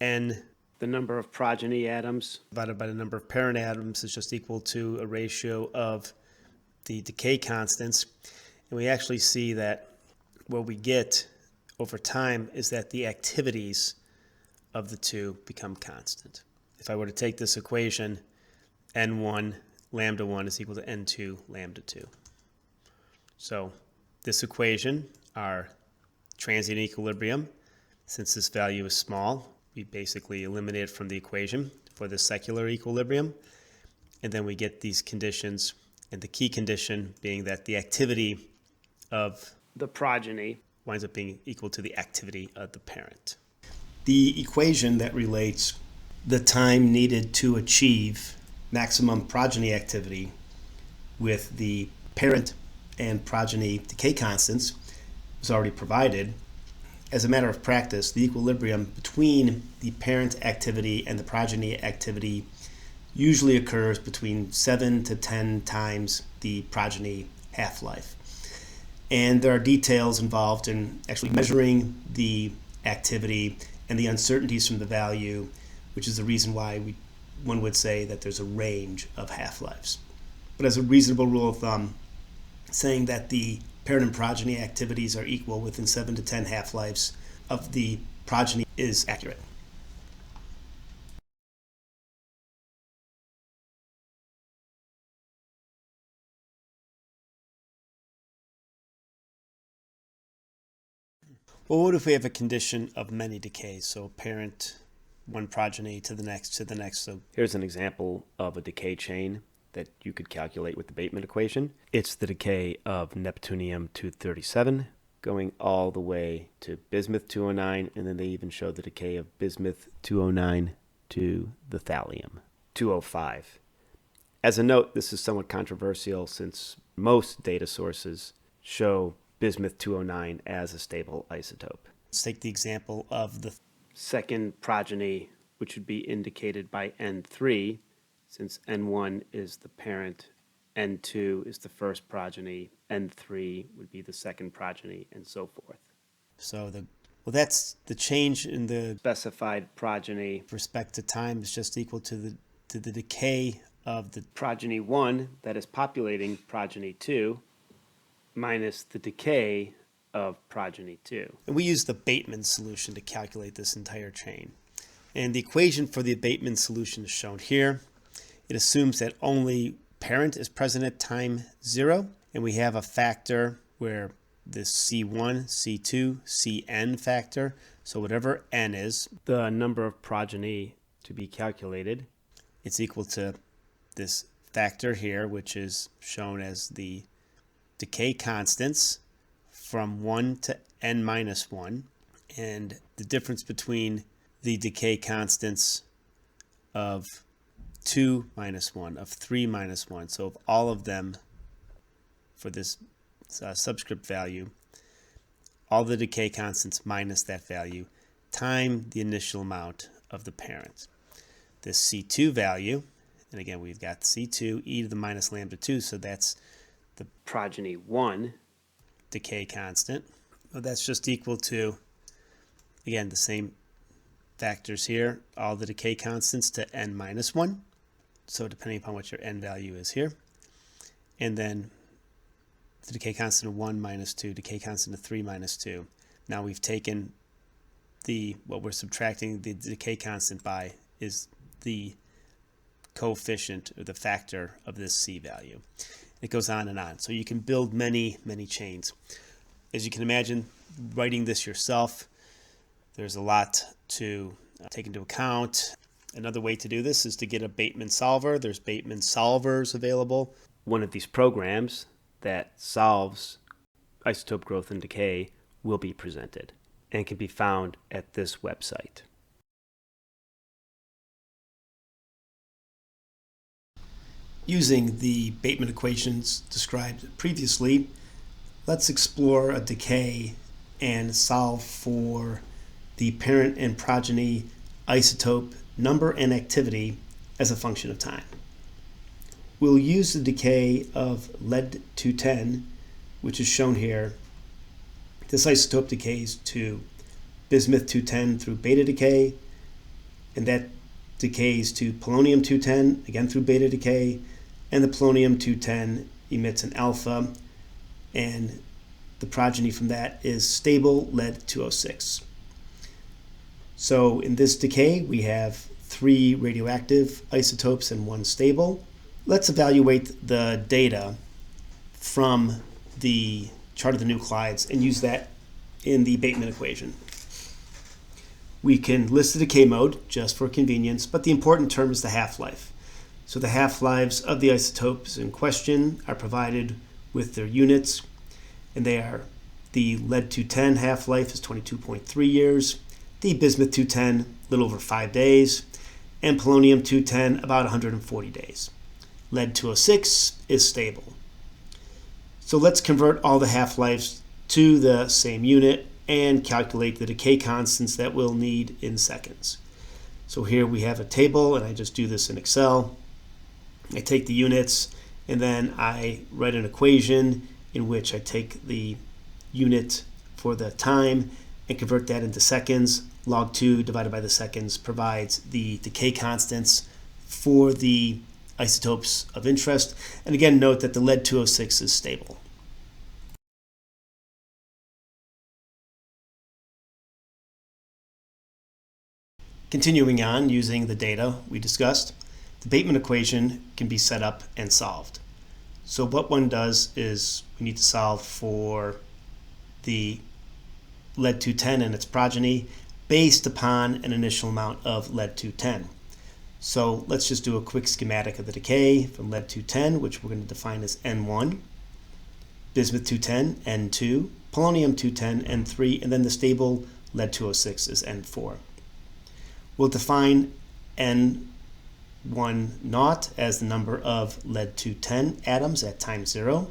n The number of progeny atoms divided by the number of parent atoms is just equal to a ratio of the decay constants. And we actually see that what we get over time is that the activities of the two become constant. If I were to take this equation, n1 lambda 1 is equal to n2 lambda 2. So this equation, our transient equilibrium, since this value is small, we basically eliminate it from the equation for the secular equilibrium. And then we get these conditions, and the key condition being that the activity of the progeny winds up being equal to the activity of the parent. The equation that relates the time needed to achieve maximum progeny activity with the parent and progeny decay constants was already provided. as a matter of practice, the equilibrium between the parent activity and the progeny activity usually occurs between 7 to 10 times the progeny half-life. And there are details involved in actually measuring the activity and the uncertainties from the value, which is the reason why one would say that there's a range of half-lives. But as a reasonable rule of thumb, saying that the parent and progeny activities are equal within 7 to 10 half-lives of the progeny is accurate. Well, what if we have a condition of many decays? So parent, one progeny to the next, to the next. So here's an example of a decay chain that you could calculate with the Bateman equation. It's the decay of neptunium-237 going all the way to bismuth-209, and then they even show the decay of bismuth-209 to the thallium-205. As a note, this is somewhat controversial since most data sources show bismuth-209 as a stable isotope. Let's take the example of the second progeny, which would be indicated by N3, since N1 is the parent, N2 is the first progeny, N3 would be the second progeny, and so forth. So that's the change in the Specified progeny with respect to time is just equal to the decay of the progeny 1 that is populating progeny 2 minus the decay of progeny 2. And we use the Bateman solution to calculate this entire chain. And the equation for the Bateman solution is shown here. It assumes that only parent is present at time 0, and we have a factor where this C1, C2, Cn factor, so whatever n is, The number of progeny to be calculated, it's equal to this factor here, which is shown as the decay constants from 1 to n minus 1, and the difference between the decay constants of 2 minus 1, of 3 minus 1, so of all of them for this subscript value, all the decay constants minus that value, time the initial amount of the parent. This C2 value, and again we've got C2 e to the minus lambda 2, so that's the progeny 1, decay constant. Well, that's just equal to, again, the same factors here, all the decay constants to n minus 1. So depending upon what your n value is here. And then the decay constant of 1 minus 2, decay constant of 3 minus 2. Now we've taken what we're subtracting the decay constant by is the coefficient or the factor of this C value. It goes on and on. So you can build many, many chains. As you can imagine, writing this yourself, there's a lot to take into account. Another way to do this is to get a Bateman solver. There's Bateman solvers available. One of these programs that solves isotope growth and decay will be presented and can be found at this website. Using the Bateman equations described previously, let's explore a decay and solve for the parent and progeny isotope number and activity as a function of time. We'll use the decay of lead-210, which is shown here. This isotope decays to bismuth-210 through beta decay, and that decays to polonium-210, again through beta decay, and the polonium-210 emits an alpha, and the progeny from that is stable lead-206. So in this decay, we have 3 radioactive isotopes and 1 stable. Let's evaluate the data from the chart of the nuclides and use that in the Bateman equation. We can list the decay mode just for convenience, but the important term is the half-life. So the half-lives of the isotopes in question are provided with their units, and they are the lead-210 half-life is 22.3 years, the bismuth-210 a little over 5 days, and polonium-210 about 140 days. Lead-206 is stable. So let's convert all the half-lives to the same unit and calculate the decay constants that we'll need in seconds. So here we have a table, and I just do this in Excel. I take the units, and then I write an equation in which I take the unit for the time and convert that into seconds. Log 2 divided by the seconds provides the decay constants for the isotopes of interest. And again, note that the lead-206 is stable. Continuing on, using the data we discussed, the Bateman equation can be set up and solved. So what one does is we need to solve for the lead-210 and its progeny based upon an initial amount of lead-210. So let's just do a quick schematic of the decay from lead-210, which we're going to define as N1, bismuth-210, N2, polonium-210, N3, and then the stable lead-206 is N4. We'll define N1 naught as the number of lead-210 atoms at time 0.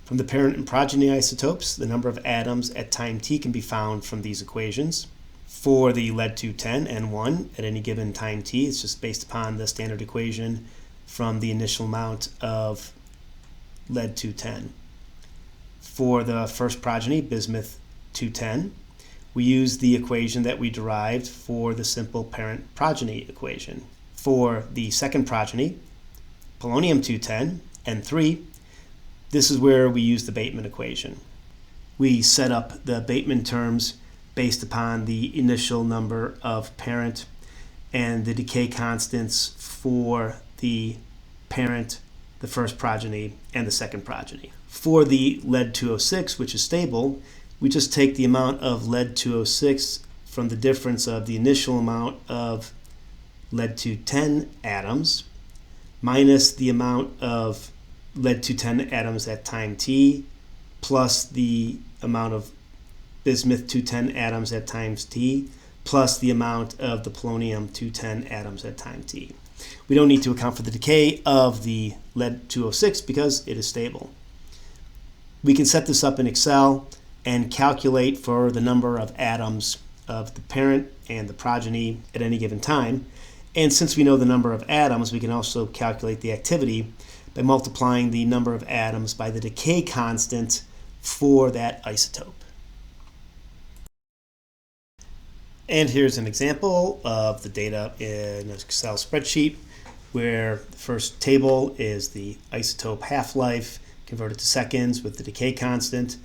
From the parent and progeny isotopes, the number of atoms at time t can be found from these equations. For the lead-210, N1, at any given time t, it's just based upon the standard equation from the initial amount of lead-210. For the first progeny, bismuth-210, we use the equation that we derived for the simple parent-progeny equation. For the second progeny, polonium-210, N3, this is where we use the Bateman equation. We set up the Bateman terms based upon the initial number of parent and the decay constants for the parent, the first progeny, and the second progeny. For the lead-206, which is stable, we just take the amount of lead-206 from the difference of the initial amount of lead-210 atoms minus the amount of lead-210 atoms at time t plus the amount of bismuth-210 atoms at times t plus the amount of the polonium-210 atoms at time t. We don't need to account for the decay of the lead-206 because it is stable. We can set this up in Excel and calculate for the number of atoms of the parent and the progeny at any given time. And since we know the number of atoms, we can also calculate the activity by multiplying the number of atoms by the decay constant for that isotope. And here's an example of the data in an Excel spreadsheet where the first table is the isotope half-life converted to seconds with the decay constant.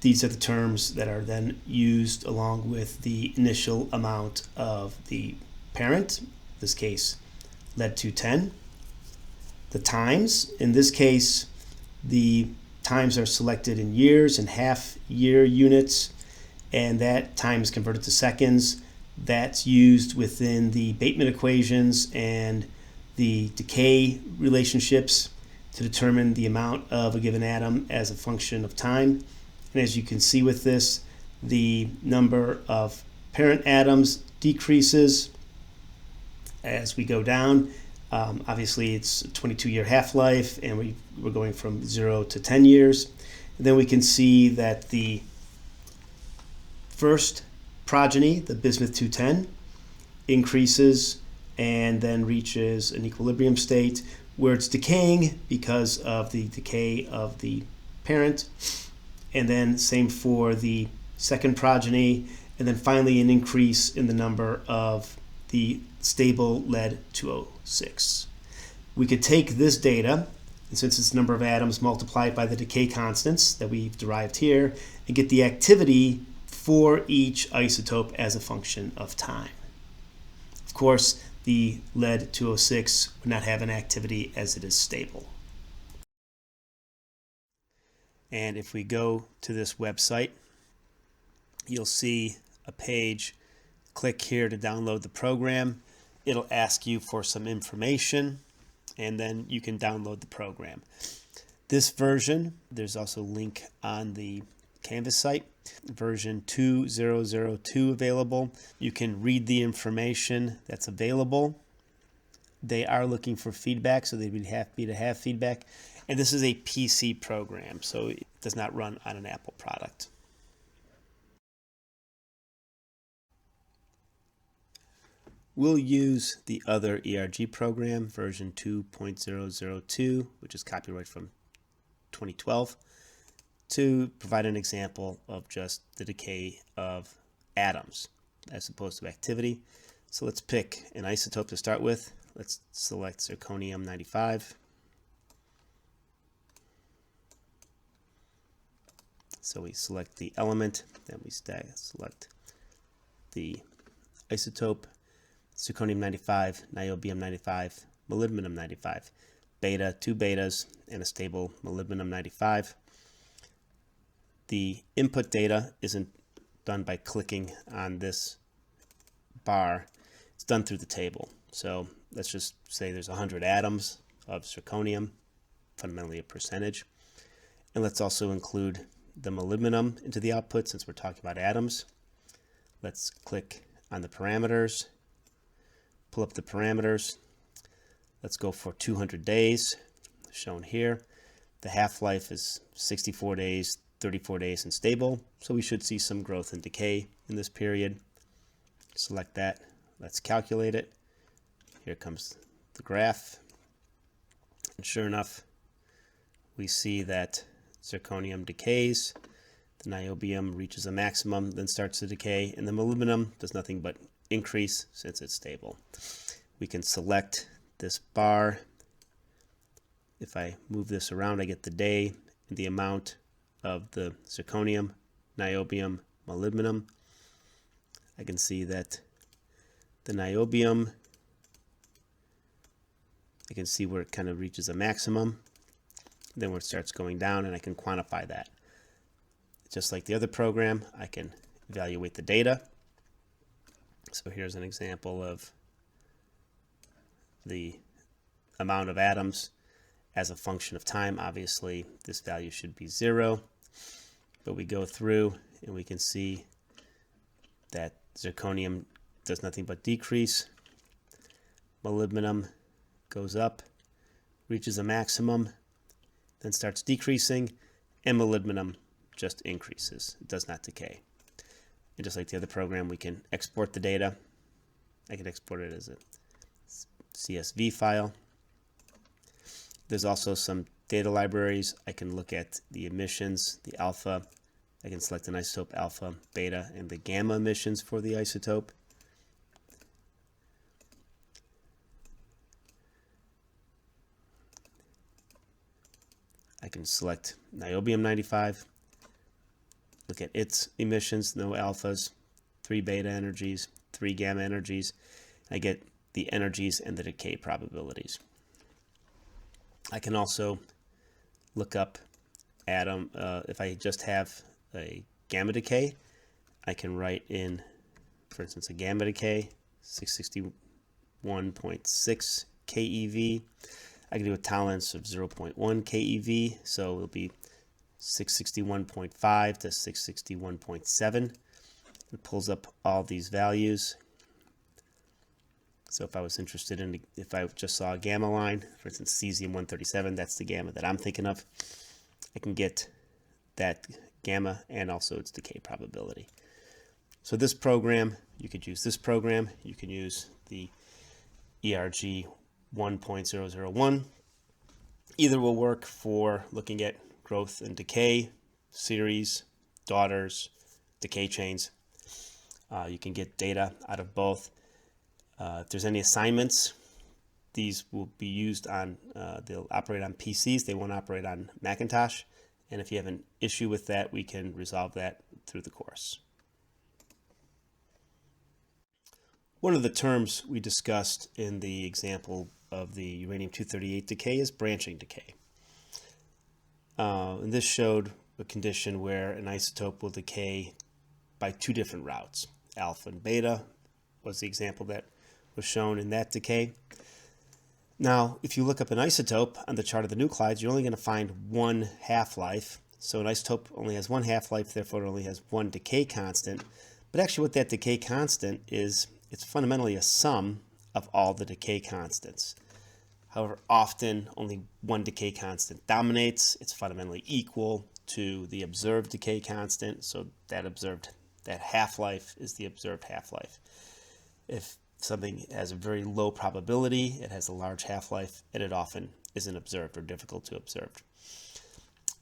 These are the terms that are then used along with the initial amount of the parent, in this case lead-210. The times, in this case, the times are selected in years and half-year units, and that time is converted to seconds. That's used within the Bateman equations and the decay relationships to determine the amount of a given atom as a function of time. And as you can see with this, the number of parent atoms decreases as we go down. Obviously, it's a 22-year half-life, and we're going from 0 to 10 years. And then we can see that the first progeny, the bismuth-210, increases and then reaches an equilibrium state where it's decaying because of the decay of the parent. And then same for the second progeny, and then finally an increase in the number of the stable lead-206. We could take this data, and since it's the number of atoms multiplied by the decay constants that we've derived here, and get the activity for each isotope as a function of time. Of course, the lead-206 would not have an activity as it is stable. And if we go to this website, you'll see a page. Click here to download the program. It'll ask you for some information, and then you can download the program. This version, there's also a link on the Canvas site, version 2002 available. You can read the information that's available. They are looking for feedback, so they'd be happy to have feedback. And this is a PC program, so it does not run on an Apple product. we'll use the other ERG program, version 2.002, which is copyright from 2012, to provide an example of just the decay of atoms as opposed to activity. So let's pick an isotope to start with. Let's select zirconium-95. So we select the element, then we select the isotope, zirconium-95, niobium-95, molybdenum-95, beta, 2 betas, and a stable molybdenum-95. The input data isn't done by clicking on this bar. It's done through the table. So let's just say there's 100 atoms of zirconium, fundamentally a percentage. And let's also include the molybdenum into the output since we're talking about atoms. Let's click on the parameters, pull up the parameters. Let's go for 200 days, shown here. The half-life is 64 days, 34 days, and stable. So we should see some growth and decay in this period. Select that. Let's calculate it. Here comes the graph. And sure enough, we see that zirconium decays, the niobium reaches a maximum, then starts to decay, and the molybdenum does nothing but increase since it's stable. We can select this bar. If I move this around, I get the day and the amount of the zirconium, niobium, molybdenum. I can see that the niobium, I can see where it kind of reaches a maximum, then where it starts going down, and I can quantify that. Just like the other program, I can evaluate the data. So here's an example of the amount of atoms as a function of time. Obviously, this value should be 0, but we go through and we can see that zirconium does nothing but decrease. Molybdenum goes up, reaches a maximum, then starts decreasing, and molybdenum just increases. It does not decay. And just like the other program, we can export the data. I can export it as a CSV file. There's also some data libraries. I can look at the emissions, the alpha. I can select an isotope alpha, beta, and the gamma emissions for the isotope. I can select niobium-95, look at its emissions, no alphas, 3 beta energies, 3 gamma energies. I get the energies and the decay probabilities. I can also look up atom, if I just have a gamma decay, I can write in, for instance, a gamma decay, 661.6 keV. I can do a tolerance of 0.1 keV, so it'll be 661.5 to 661.7. It pulls up all these values. So if I was interested in, if I just saw a gamma line, for instance, cesium-137, that's the gamma that I'm thinking of, I can get that gamma and also its decay probability. So this program, you could use this program, you can use the ERG 1.001. Either will work for looking at growth and decay, series, daughters, decay chains. You can get data out of both. If there's any assignments, these will be used on, they'll operate on PCs, they won't operate on Macintosh. And if you have an issue with that, we can resolve that through the course. One of the terms we discussed in the example of the uranium-238 decay is branching decay. And this showed a condition where an isotope will decay by 2 different routes. Alpha and beta was the example that was shown in that decay. Now, if you look up an isotope on the chart of the nuclides, you're only going to find 1 half-life. So an isotope only has 1 half-life, therefore it only has 1 decay constant. But actually what that decay constant is, it's fundamentally a sum of all the decay constants. However, often only 1 decay constant dominates. It's fundamentally equal to the observed decay constant. So that half-life is the observed half-life. If something has a very low probability, it has a large half-life, and it often isn't observed or difficult to observe.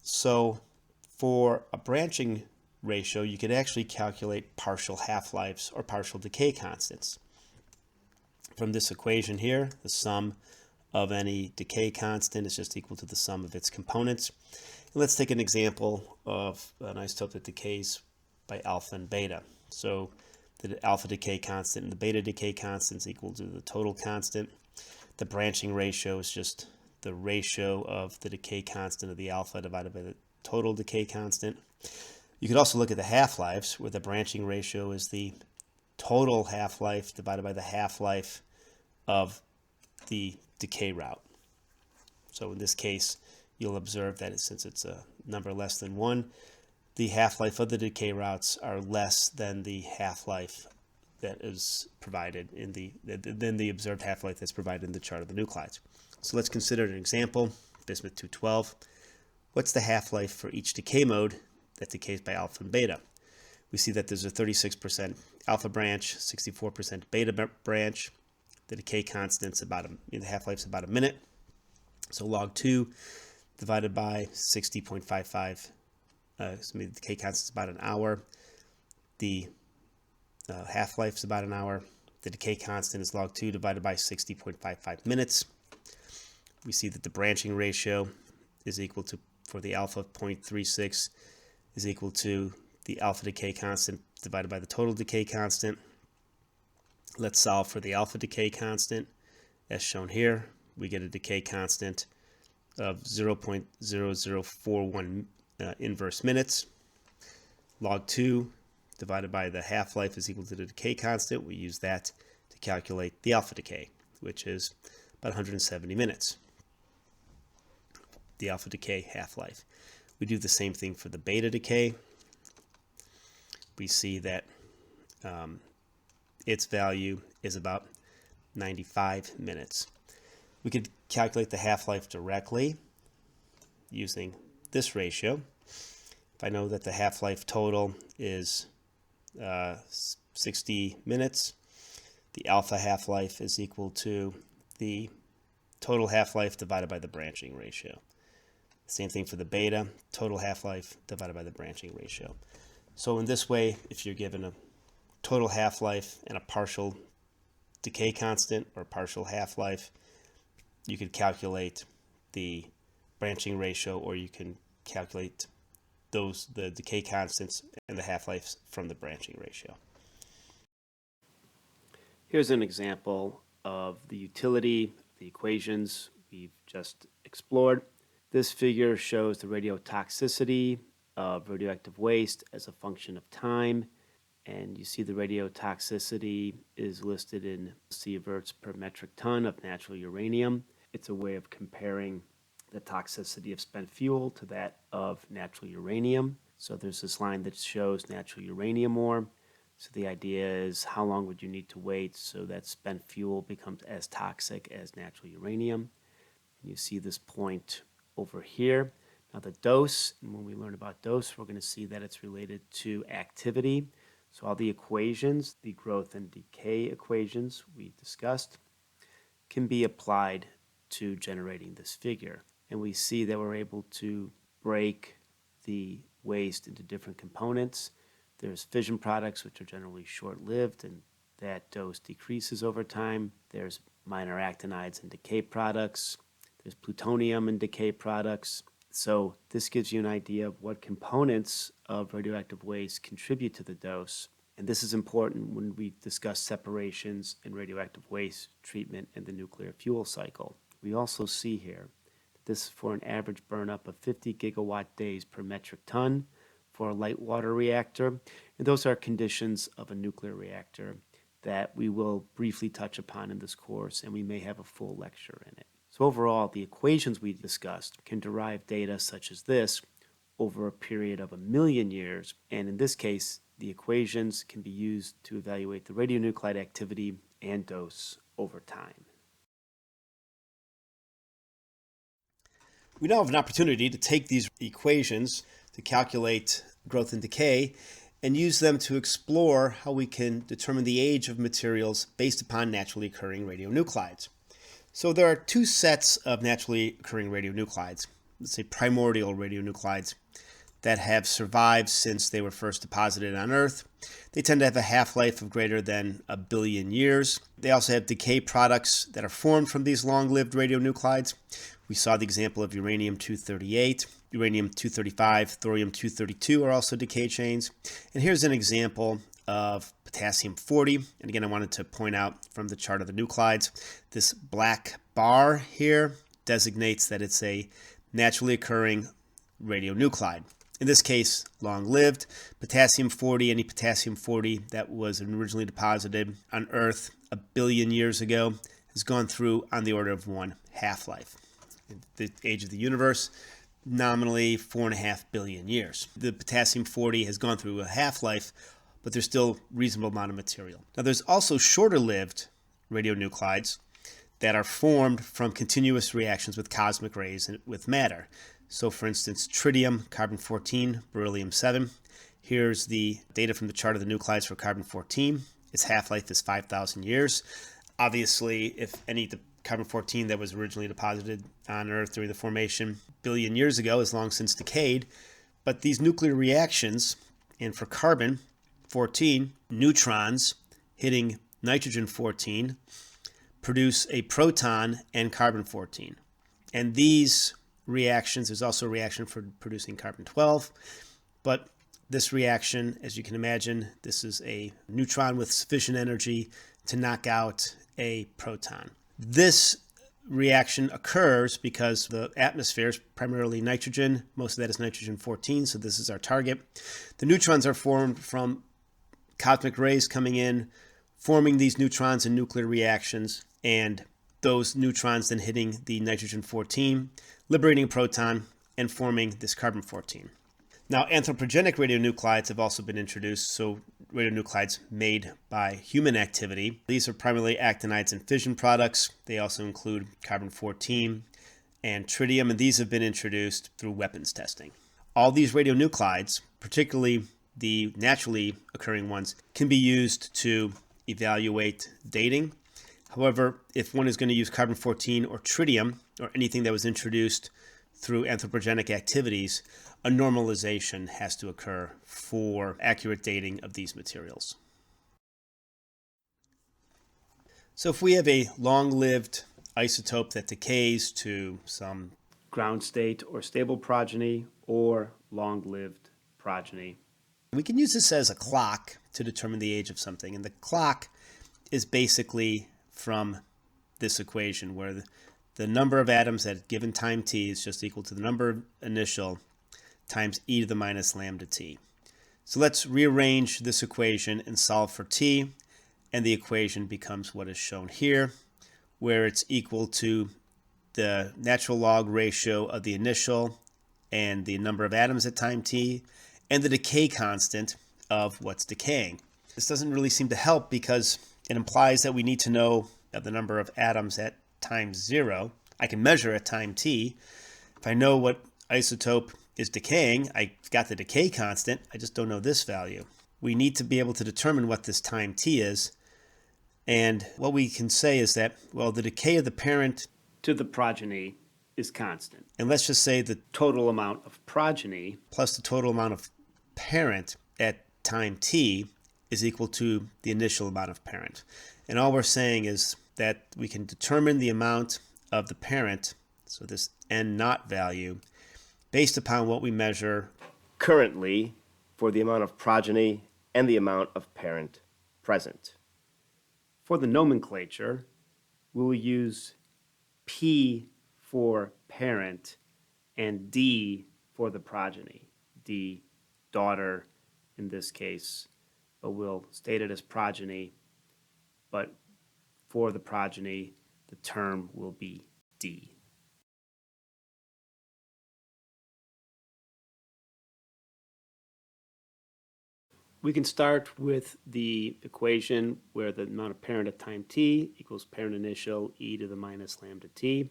So for a branching ratio, you could actually calculate partial half-lives or partial decay constants. From this equation here, the sum of any decay constant is just equal to the sum of its components. And let's take an example of an isotope that decays by alpha and beta. So the alpha decay constant and the beta decay constant is equal to the total constant. The branching ratio is just the ratio of the decay constant of the alpha divided by the total decay constant. You could also look at the half-lives, where the branching ratio is the total half-life divided by the half-life of the decay route. So in this case, you'll observe that since it's a number less than 1, the half-life of the decay routes are less than the half-life that is provided in the observed half-life that's provided in the chart of the nuclides. So let's consider an example, bismuth 212. What's the half-life for each decay mode that decays by alpha and beta? We see that there's a 36% alpha branch, 64% beta branch. The decay constant's the half-life's about a minute. So log 2 divided by 60.55, the decay constant's about an hour. The half-life's about an hour. The decay constant is log 2 divided by 60.55 minutes. We see that the branching ratio is equal to, for the alpha 0.36, is equal to the alpha decay constant divided by the total decay constant. Let's solve for the alpha decay constant as shown here. We get a decay constant of 0.0041 inverse minutes. Log 2 divided by the half-life is equal to the decay constant. We use that to calculate the alpha decay, which is about 170 minutes. The alpha decay half-life. We do the same thing for the beta decay. We see that its value is about 95 minutes. We could calculate the half-life directly using this ratio. If I know that the half-life total is 60 minutes, the alpha half-life is equal to the total half-life divided by the branching ratio. Same thing for the beta, total half-life divided by the branching ratio. So in this way, if you're given a total half-life and a partial decay constant or partial half-life, you could calculate the branching ratio, or you can calculate the decay constants and the half-lives from the branching ratio. Here's an example of the utility of the equations we've just explored. This figure shows the radiotoxicity of radioactive waste as a function of time, and you see the radiotoxicity is listed in sieverts per metric ton of natural uranium. It's a way of comparing the toxicity of spent fuel to that of natural uranium. So there's this line that shows natural uranium ore. So the idea is, how long would you need to wait so that spent fuel becomes as toxic as natural uranium? And you see this point over here. Now the dose, and when we learn about dose, we're going to see that it's related to activity. So all the equations, the growth and decay equations we discussed, can be applied to generating this figure. And we see that we're able to break the waste into different components. There's fission products, which are generally short-lived, and that dose decreases over time. There's minor actinides and decay products. There's plutonium and decay products. So this gives you an idea of what components of radioactive waste contribute to the dose. And this is important when we discuss separations in radioactive waste treatment in the nuclear fuel cycle. We also see here that this is for an average burnup of 50 gigawatt days per metric ton for a light water reactor. And those are conditions of a nuclear reactor that we will briefly touch upon in this course, and we may have a full lecture in it. So overall, the equations we discussed can derive data such as this over a period of 1,000,000 years, and in this case, the equations can be used to evaluate the radionuclide activity and dose over time. We now have an opportunity to take these equations to calculate growth and decay and use them to explore how we can determine the age of materials based upon naturally occurring radionuclides. So there are two sets of naturally occurring radionuclides, let's say primordial radionuclides, that have survived since they were first deposited on Earth. They tend to have a half-life of greater than 1 billion years. They also have decay products that are formed from these long-lived radionuclides. We saw the example of uranium-238, uranium-235, thorium-232 are also decay chains. And here's an example of potassium-40. And again, I wanted to point out from the chart of the nuclides, this black bar here designates that it's a naturally occurring radionuclide. In this case, long-lived. Potassium-40, any potassium-40 that was originally deposited on Earth 1 billion years ago has gone through on the order of 1 half-life. The age of the universe, nominally 4.5 billion years. The potassium-40 has gone through a half-life, but there's still a reasonable amount of material. Now, there's also shorter-lived radionuclides that are formed from continuous reactions with cosmic rays and with matter. So, for instance, tritium, carbon-14, beryllium-7. Here's the data from the chart of the nuclides for carbon-14. Its half-life is 5,000 years. Obviously, if any of the carbon-14 that was originally deposited on Earth during the formation 1 billion years ago has long since decayed. But these nuclear reactions, and for carbon-14, neutrons hitting nitrogen-14 produce a proton and carbon-14. And these reactions, there's also a reaction for producing carbon-12, but this reaction, as you can imagine, this is a neutron with sufficient energy to knock out a proton. This reaction occurs because the atmosphere is primarily nitrogen. Most of that is nitrogen-14, so this is our target. The neutrons are formed from cosmic rays coming in, forming these neutrons in nuclear reactions, and those neutrons then hitting the nitrogen-14, liberating a proton, and forming this carbon-14. Now, anthropogenic radionuclides have also been introduced, so radionuclides made by human activity. These are primarily actinides and fission products. They also include carbon-14 and tritium, and these have been introduced through weapons testing. All these radionuclides, particularly the naturally occurring ones, can be used to evaluate dating. However, if one is going to use carbon-14 or tritium, or anything that was introduced through anthropogenic activities, a normalization has to occur for accurate dating of these materials. So if we have a long-lived isotope that decays to some ground state or stable progeny or long-lived progeny, we can use this as a clock to determine the age of something. And the clock is basically from this equation where the number of atoms at a given time t is just equal to the number initial times e to the minus lambda t. So let's rearrange this equation and solve for t, and the equation becomes what is shown here, where it's equal to the natural log ratio of the initial and the number of atoms at time t, and the decay constant of what's decaying. This doesn't really seem to help because it implies that we need to know the number of atoms at time 0. I can measure at time t. If I know what isotope is decaying, I've got the decay constant, I just don't know this value. We need to be able to determine what this time t is, and what we can say is that, well, the decay of the parent to the progeny is constant. And let's just say the total amount of progeny plus the total amount of parent at time t is equal to the initial amount of parent. And all we're saying is that we can determine the amount of the parent, so this n naught value, based upon what we measure currently for the amount of progeny and the amount of parent present. For the nomenclature, we will use P for parent and D for the progeny. D, daughter in this case, but we'll state it as progeny, but for the progeny, the term will be D. We can start with the equation where the amount of parent at time t equals parent initial e to the minus lambda t.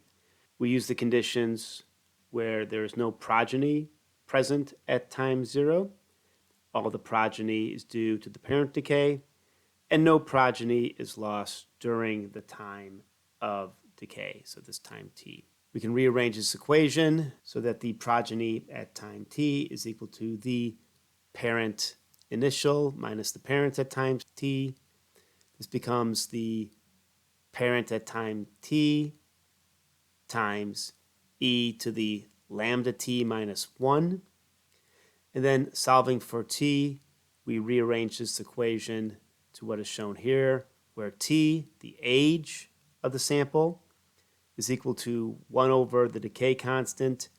We use the conditions where there is no progeny present at time 0 all the progeny is due to the parent decay, and no progeny is lost during the time of decay, so this time t. We can rearrange this equation so that the progeny at time t is equal to the parent initial minus the parent at time t. This becomes the parent at time t times e to the lambda t minus 1. And then solving for t, we rearrange this equation to what is shown here, where t, the age of the sample, is equal to 1 over the decay constant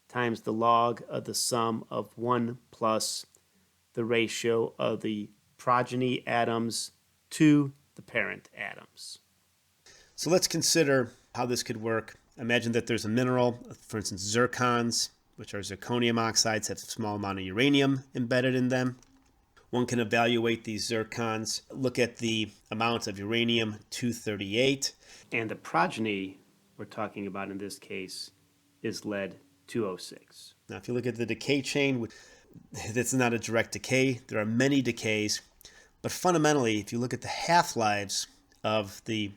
times the log of the sum of 1 plus the ratio of the progeny atoms to the parent atoms. So let's consider how this could work. Imagine that there's a mineral, for instance, zircons, which are zirconium oxides, have a small amount of uranium embedded in them. One can evaluate these zircons, look at the amount of uranium-238, and the progeny we're talking about in this case is lead-206. Now, if you look at the decay chain, that's not a direct decay. There are many decays, but fundamentally, if you look at the half-lives of the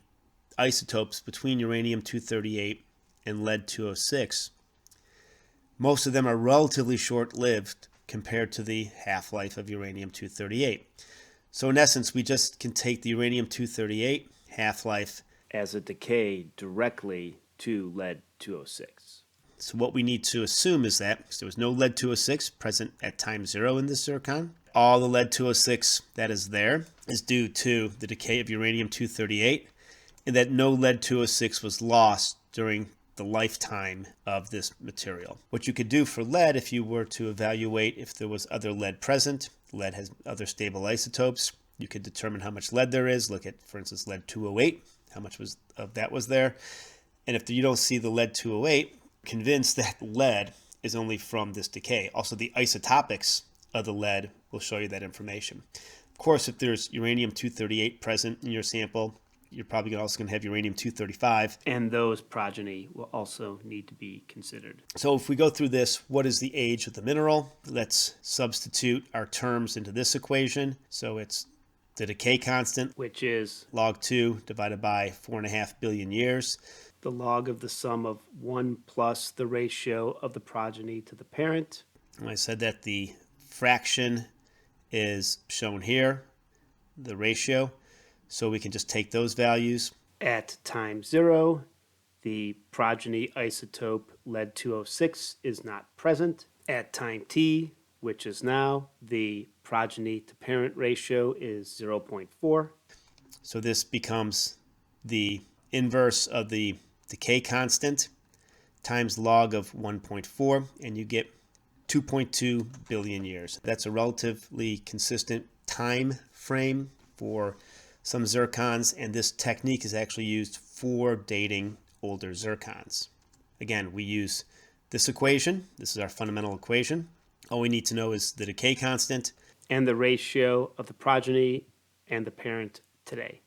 isotopes between uranium-238 and lead-206, most of them are relatively short-lived compared to the half-life of uranium-238. So in essence, we just can take the uranium-238 half-life as a decay directly to lead-206. So what we need to assume is that there was no lead-206 present at time 0 in this zircon. All the lead-206 that is there is due to the decay of uranium-238, and that no lead-206 was lost during the lifetime of this material. What you could do for lead, if you were to evaluate if there was other lead present, lead has other stable isotopes, you could determine how much lead there is. Look at, for instance, lead-208, how much of that was there. And if you don't see the lead-208, convinced that lead is only from this decay. Also, the isotopics of the lead will show you that information. Of course, if there's uranium-238 present in your sample, you're probably also going to have uranium-235, and those progeny will also need to be considered. So if we go through this, what is the age of the mineral? Let's substitute our terms into this equation. So it's the decay constant, which is log 2 divided by 4.5 billion years. The log of the sum of 1 plus the ratio of the progeny to the parent. And I said that the fraction is shown here, the ratio. So we can just take those values. At time 0, the progeny isotope lead-206 is not present. At time t, which is now, the progeny to parent ratio is 0.4. So this becomes the inverse of the decay constant times log of 1.4, and you get 2.2 billion years. That's a relatively consistent time frame for some zircons, and this technique is actually used for dating older zircons. Again, we use this equation. This is our fundamental equation. All we need to know is the decay constant and the ratio of the progeny and the parent today.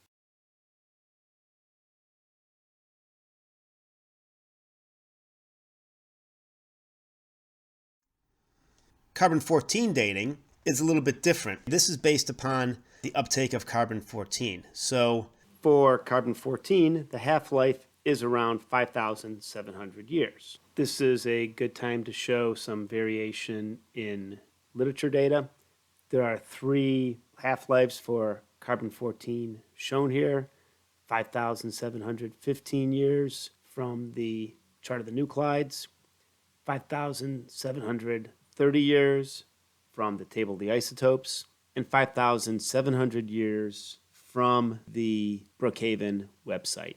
Carbon-14 dating is a little bit different. This is based upon the uptake of carbon-14. So for carbon-14, the half-life is around 5,700 years. This is a good time to show some variation in literature data. There are 3 half-lives for carbon-14 shown here, 5,715 years from the chart of the nuclides, 5,730 years from the table of the isotopes, and 5,700 years from the Brookhaven website.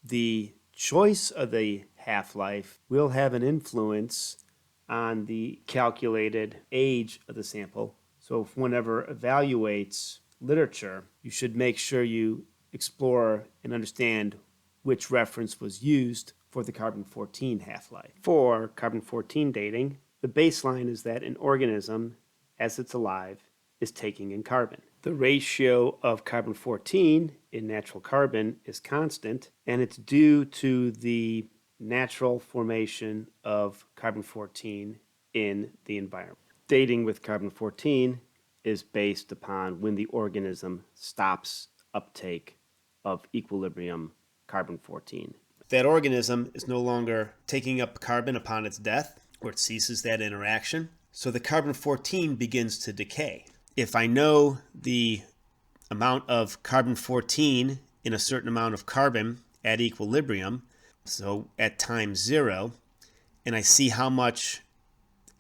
The choice of the half-life will have an influence on the calculated age of the sample. So if one ever evaluates literature, you should make sure you explore and understand which reference was used for the carbon-14 half-life. For carbon-14 dating, the baseline is that an organism, as it's alive, is taking in carbon. The ratio of carbon-14 in natural carbon is constant, and it's due to the natural formation of carbon-14 in the environment. Dating with carbon-14 is based upon when the organism stops uptake of equilibrium carbon-14. That organism is no longer taking up carbon upon its death, or it ceases that interaction. So the carbon-14 begins to decay. If I know the amount of carbon-14 in a certain amount of carbon at equilibrium, so at time 0, and I see how much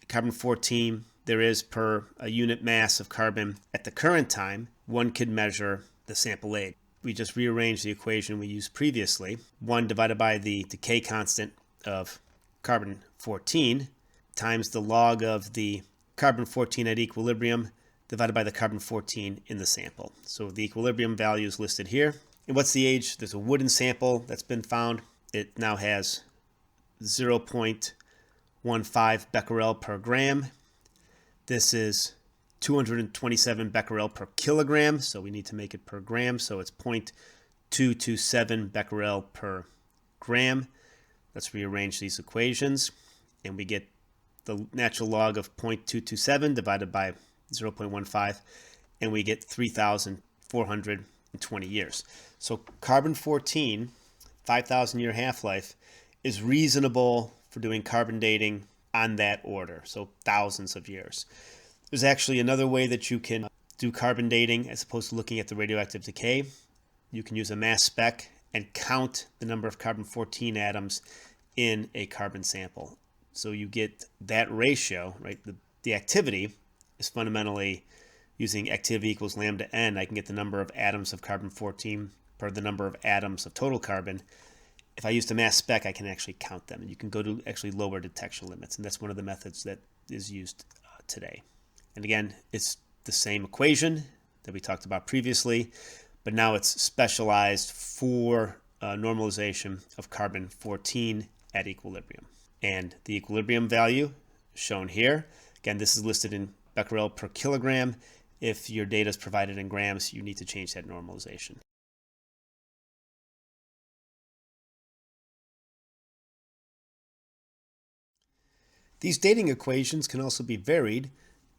carbon-14 there is per a unit mass of carbon at the current time, one could measure the sample age. We just rearrange the equation we used previously. 1 divided by the decay constant of carbon-14 times the log of the carbon-14 at equilibrium divided by the carbon-14 in the sample. So the equilibrium value is listed here. And what's the age? There's a wooden sample that's been found. It now has 0.15 becquerel per gram. This is 227 becquerel per kilogram, so we need to make it per gram, so it's 0.227 becquerel per gram. Let's rearrange these equations, and we get the natural log of 0.227 divided by 0.15, and we get 3,420 years. So carbon-14, 5,000 year half-life, is reasonable for doing carbon dating on that order, so thousands of years. There's actually another way that you can do carbon dating as opposed to looking at the radioactive decay. You can use a mass spec and count the number of carbon-14 atoms in a carbon sample. So you get that ratio, right? The activity is fundamentally using activity equals lambda n. I can get the number of atoms of carbon-14 per the number of atoms of total carbon. If I use the mass spec, I can actually count them. And you can go to actually lower detection limits. And that's one of the methods that is used today. And again, it's the same equation that we talked about previously, but now it's specialized for normalization of carbon-14 at equilibrium. And the equilibrium value shown here, again, this is listed in becquerel per kilogram. If your data is provided in grams, you need to change that normalization. These dating equations can also be varied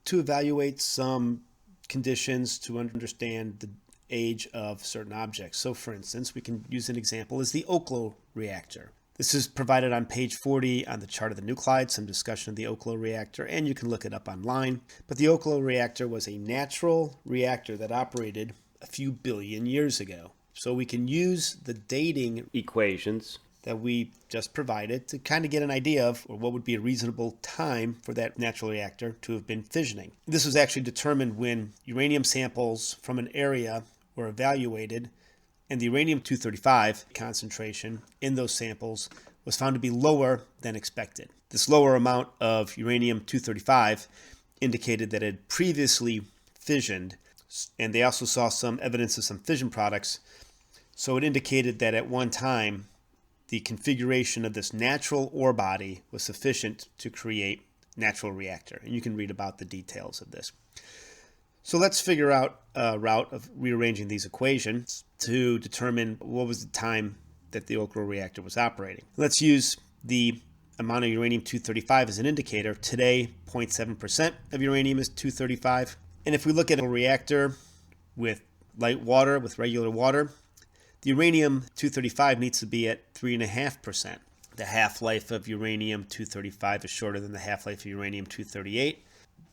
to evaluate some conditions to understand the age of certain objects. So for instance, we can use an example as the Oklo reactor. This is provided on page 40 on the chart of the nuclide, some discussion of the Oklo reactor, and you can look it up online. But the Oklo reactor was a natural reactor that operated a few billion years ago. So we can use the dating equations that we just provided to kind of get an idea of what would be a reasonable time for that natural reactor to have been fissioning. This was actually determined when uranium samples from an area were evaluated, and the uranium-235 concentration in those samples was found to be lower than expected. This lower amount of uranium-235 indicated that it had previously fissioned, and they also saw some evidence of some fission products. So it indicated that at one time, the configuration of this natural ore body was sufficient to create natural reactor. And you can read about the details of this. So let's figure out a route of rearranging these equations to determine what was the time that the Oklo reactor was operating. Let's use the amount of uranium-235 as an indicator. Today, 0.7% of uranium is 235. And if we look at a reactor with light water, with regular water, the uranium-235 needs to be at 3.5%. The half-life of uranium-235 is shorter than the half-life of uranium-238.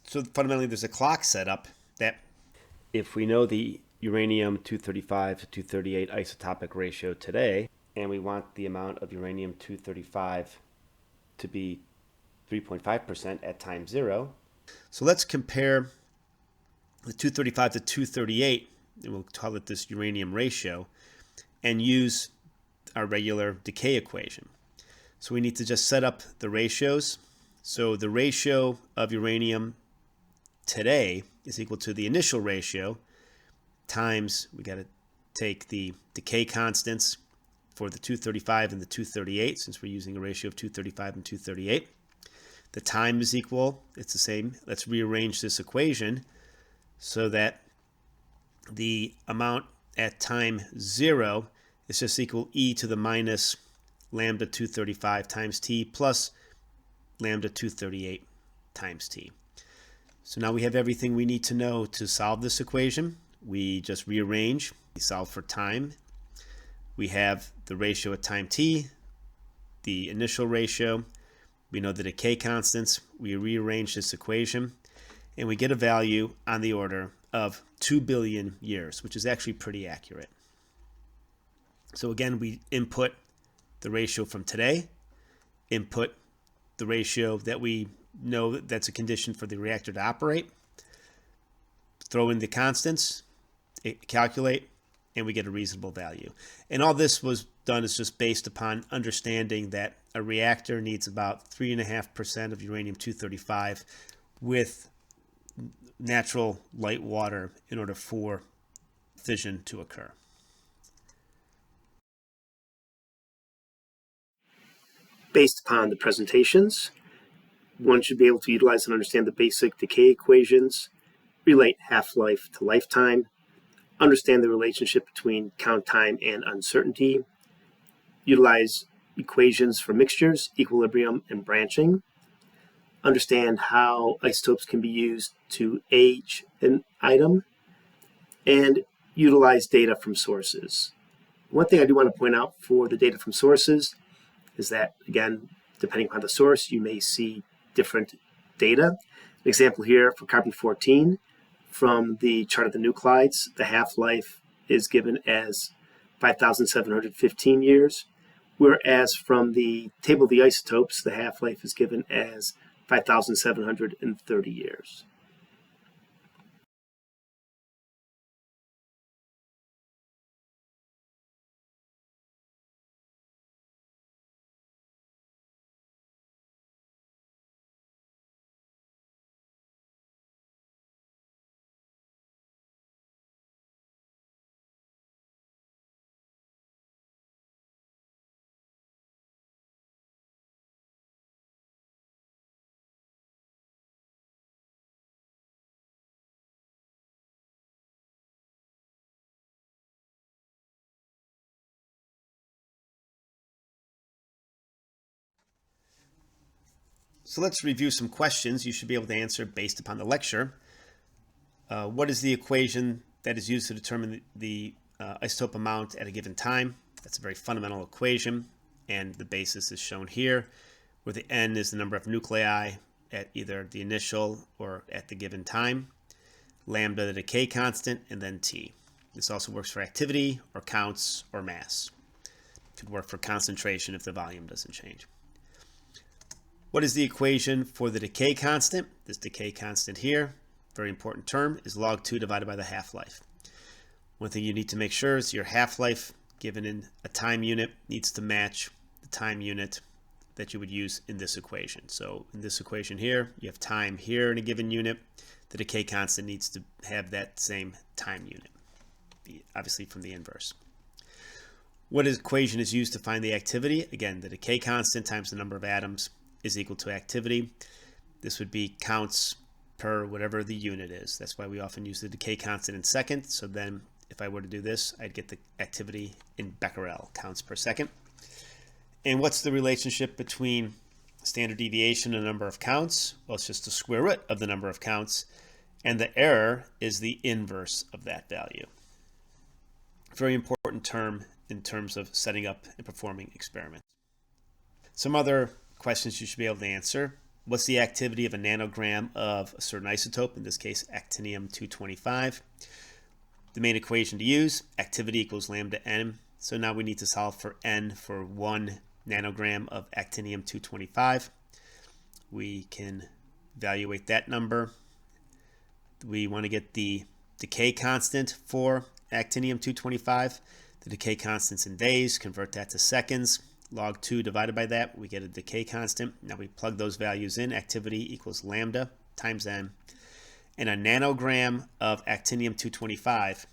So fundamentally, there's a clock set up that if we know the uranium-235 to 238 isotopic ratio today, and we want the amount of uranium-235 to be 3.5% at time 0. So let's compare the 235 to 238, and we'll call it this uranium ratio, and use our regular decay equation. So we need to just set up the ratios. So the ratio of uranium today is equal to the initial ratio times, we got to take the decay constants for the 235 and the 238, since we're using a ratio of 235 and 238. The time is equal, it's the same. Let's rearrange this equation so that the amount at time 0 is just equal e to the minus lambda 235 times t plus lambda 238 times t. So now we have everything we need to know to solve this equation. We just rearrange. We solve for time. We have the ratio at time t, the initial ratio. We know the decay constants. We rearrange this equation, and we get a value on the order of 2 billion years, which is actually pretty accurate. So again, we input the ratio from today, input the ratio that we know that's a condition for the reactor to operate, throw in the constants, calculate, and we get a reasonable value. And all this was done is just based upon understanding that a reactor needs about 3.5% of uranium-235 with natural light water in order for fission to occur. Based upon the presentations, one should be able to utilize and understand the basic decay equations, relate half-life to lifetime, understand the relationship between count time and uncertainty, utilize equations for mixtures, equilibrium, and branching, understand how isotopes can be used to age an item, and utilize data from sources. One thing I do want to point out for the data from sources is that, again, depending upon the source, you may see different data. An example here for carbon-14, from the chart of the nuclides, the half-life is given as 5,715 years, whereas from the table of the isotopes, the half-life is given as 5,730 years. So let's review some questions you should be able to answer based upon the lecture. What is the equation that is used to determine the isotope amount at a given time? That's a very fundamental equation, and the basis is shown here, where the n is the number of nuclei at either the initial or at the given time, lambda the decay constant, and then t. This also works for activity or counts or mass. It could work for concentration if the volume doesn't change. What is the equation for the decay constant? This decay constant here, very important term, is log 2 divided by the half-life. One thing you need to make sure is your half-life given in a time unit needs to match the time unit that you would use in this equation. So in this equation here, you have time here in a given unit. The decay constant needs to have that same time unit, obviously from the inverse. What equation is used to find the activity? Again, the decay constant times the number of atoms is equal to activity. This would be counts per whatever the unit is. That's why we often use the decay constant in seconds. So then if I were to do this, I'd get the activity in becquerel, counts per second. And what's the relationship between standard deviation and number of counts? Well, it's just the square root of the number of counts, and the error is the inverse of that value. Very important term in terms of setting up and performing experiments. Some other questions you should be able to answer. What's the activity of a nanogram of a certain isotope, in this case actinium-225? The main equation to use, activity equals lambda n. So now we need to solve for n for 1 nanogram of actinium-225. We can evaluate that number. We want to get the decay constant for actinium-225. The decay constant's in days, convert that to seconds. Log 2 divided by that, we get a decay constant. Now we plug those values in. Activity equals lambda times n. And a nanogram of actinium-225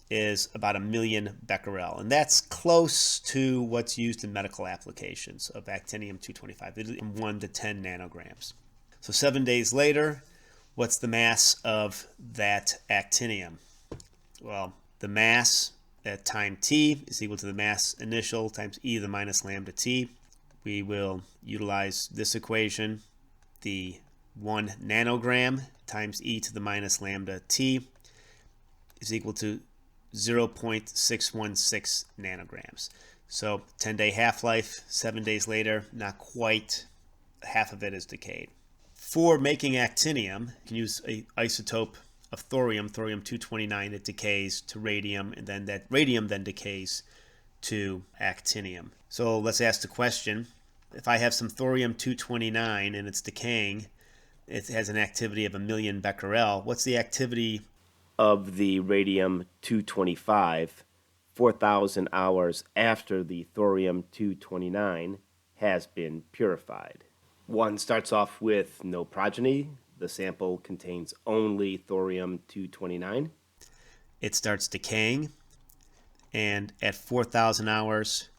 is about 1 million becquerel. And that's close to what's used in medical applications of actinium-225, 1 to 10 nanograms. So 7 days later, what's the mass of that actinium? Well, the mass at time t is equal to the mass initial times e to the minus lambda t. We will utilize this equation. The 1 nanogram times e to the minus lambda t is equal to 0.616 nanograms. So 10-day half-life, 7 days later, not quite half of it is decayed. For making actinium, you can use an isotope of thorium, thorium-229, that decays to radium, and then that radium then decays to actinium. So let's ask the question, if I have some thorium-229 and it's decaying, it has an activity of 1,000,000 becquerel, what's the activity of the radium-225 4,000 hours after the thorium-229 has been purified? One starts off with no progeny. The sample contains only thorium-229. It starts decaying, and at 4,000 hours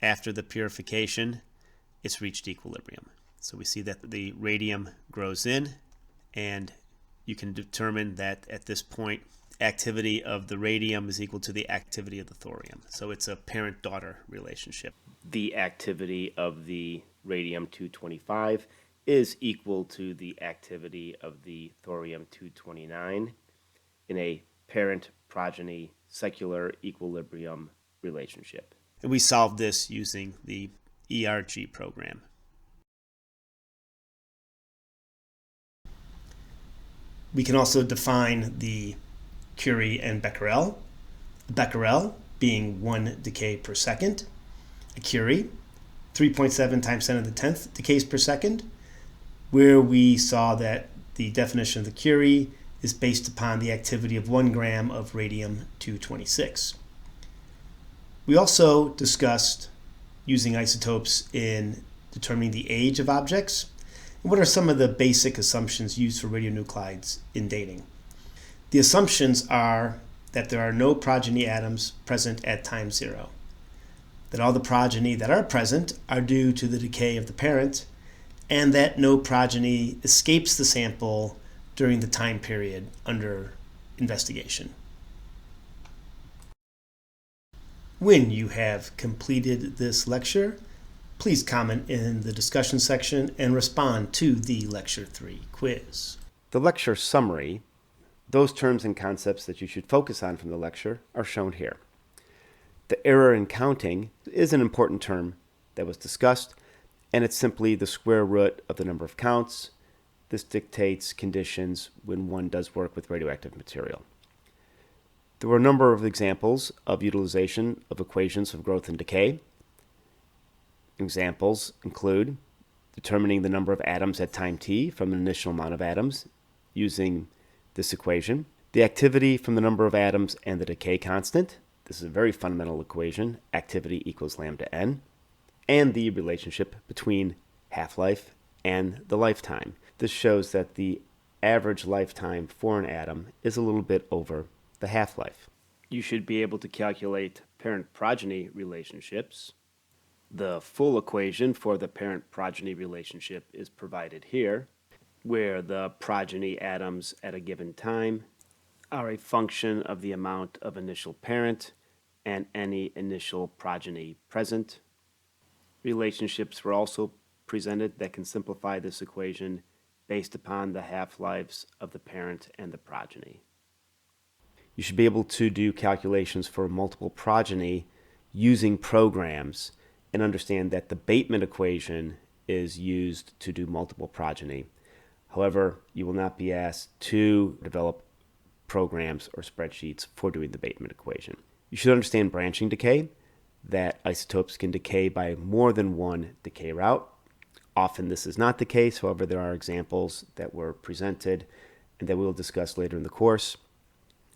after the purification, it's reached equilibrium. So we see that the radium grows in, and you can determine that at this point, activity of the radium is equal to the activity of the thorium. So it's a parent-daughter relationship. The activity of the radium-225 is equal to the activity of the thorium-229 in a parent-progeny secular equilibrium relationship. And we solved this using the ERG program. We can also define the Curie and Becquerel. A Becquerel being 1 decay per second. A Curie, 3.7 times 10 to the 10th decays per second, where we saw that the definition of the Curie is based upon the activity of 1 gram of radium-226. We also discussed using isotopes in determining the age of objects. And what are some of the basic assumptions used for radionuclides in dating? The assumptions are that there are no progeny atoms present at time 0, that all the progeny that are present are due to the decay of the parent, and that no progeny escapes the sample during the time period under investigation. When you have completed this lecture, please comment in the discussion section and respond to the Lecture 3 quiz. The lecture summary, those terms and concepts that you should focus on from the lecture, are shown here. The error in counting is an important term that was discussed, and it's simply the square root of the number of counts. This dictates conditions when one does work with radioactive material. There were a number of examples of utilization of equations of growth and decay. Examples include determining the number of atoms at time t from an initial amount of atoms using this equation, the activity from the number of atoms and the decay constant. This is a very fundamental equation, activity equals lambda n, and the relationship between half-life and the lifetime. This shows that the average lifetime for an atom is a little bit over the half-life. You should be able to calculate parent-progeny relationships. The full equation for the parent-progeny relationship is provided here, where the progeny atoms at a given time are a function of the amount of initial parent and any initial progeny present. Relationships were also presented that can simplify this equation based upon the half-lives of the parent and the progeny. You should be able to do calculations for multiple progeny using programs and understand that the Bateman equation is used to do multiple progeny. However, you will not be asked to develop programs or spreadsheets for doing the Bateman equation. You should understand branching decay, that isotopes can decay by more than one decay route. Often this is not the case, however, there are examples that were presented and that we will discuss later in the course.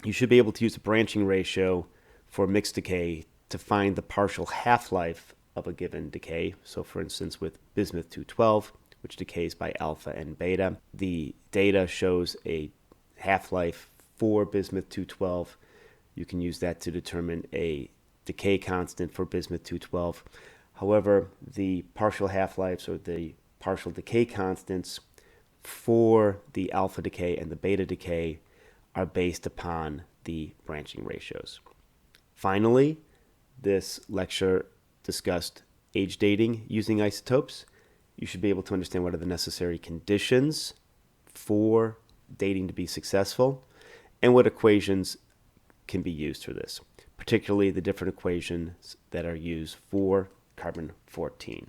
You should be able to use the branching ratio for mixed decay to find the partial half-life of a given decay. So for instance, with bismuth-212, which decays by alpha and beta, the data shows a half-life for bismuth-212. You can use that to determine a decay constant for bismuth-212. However, the partial half-lives or the partial decay constants for the alpha decay and the beta decay are based upon the branching ratios. Finally, this lecture discussed age dating using isotopes, you should be able to understand what are the necessary conditions for dating to be successful and what equations can be used for this, particularly the different equations that are used for carbon-14.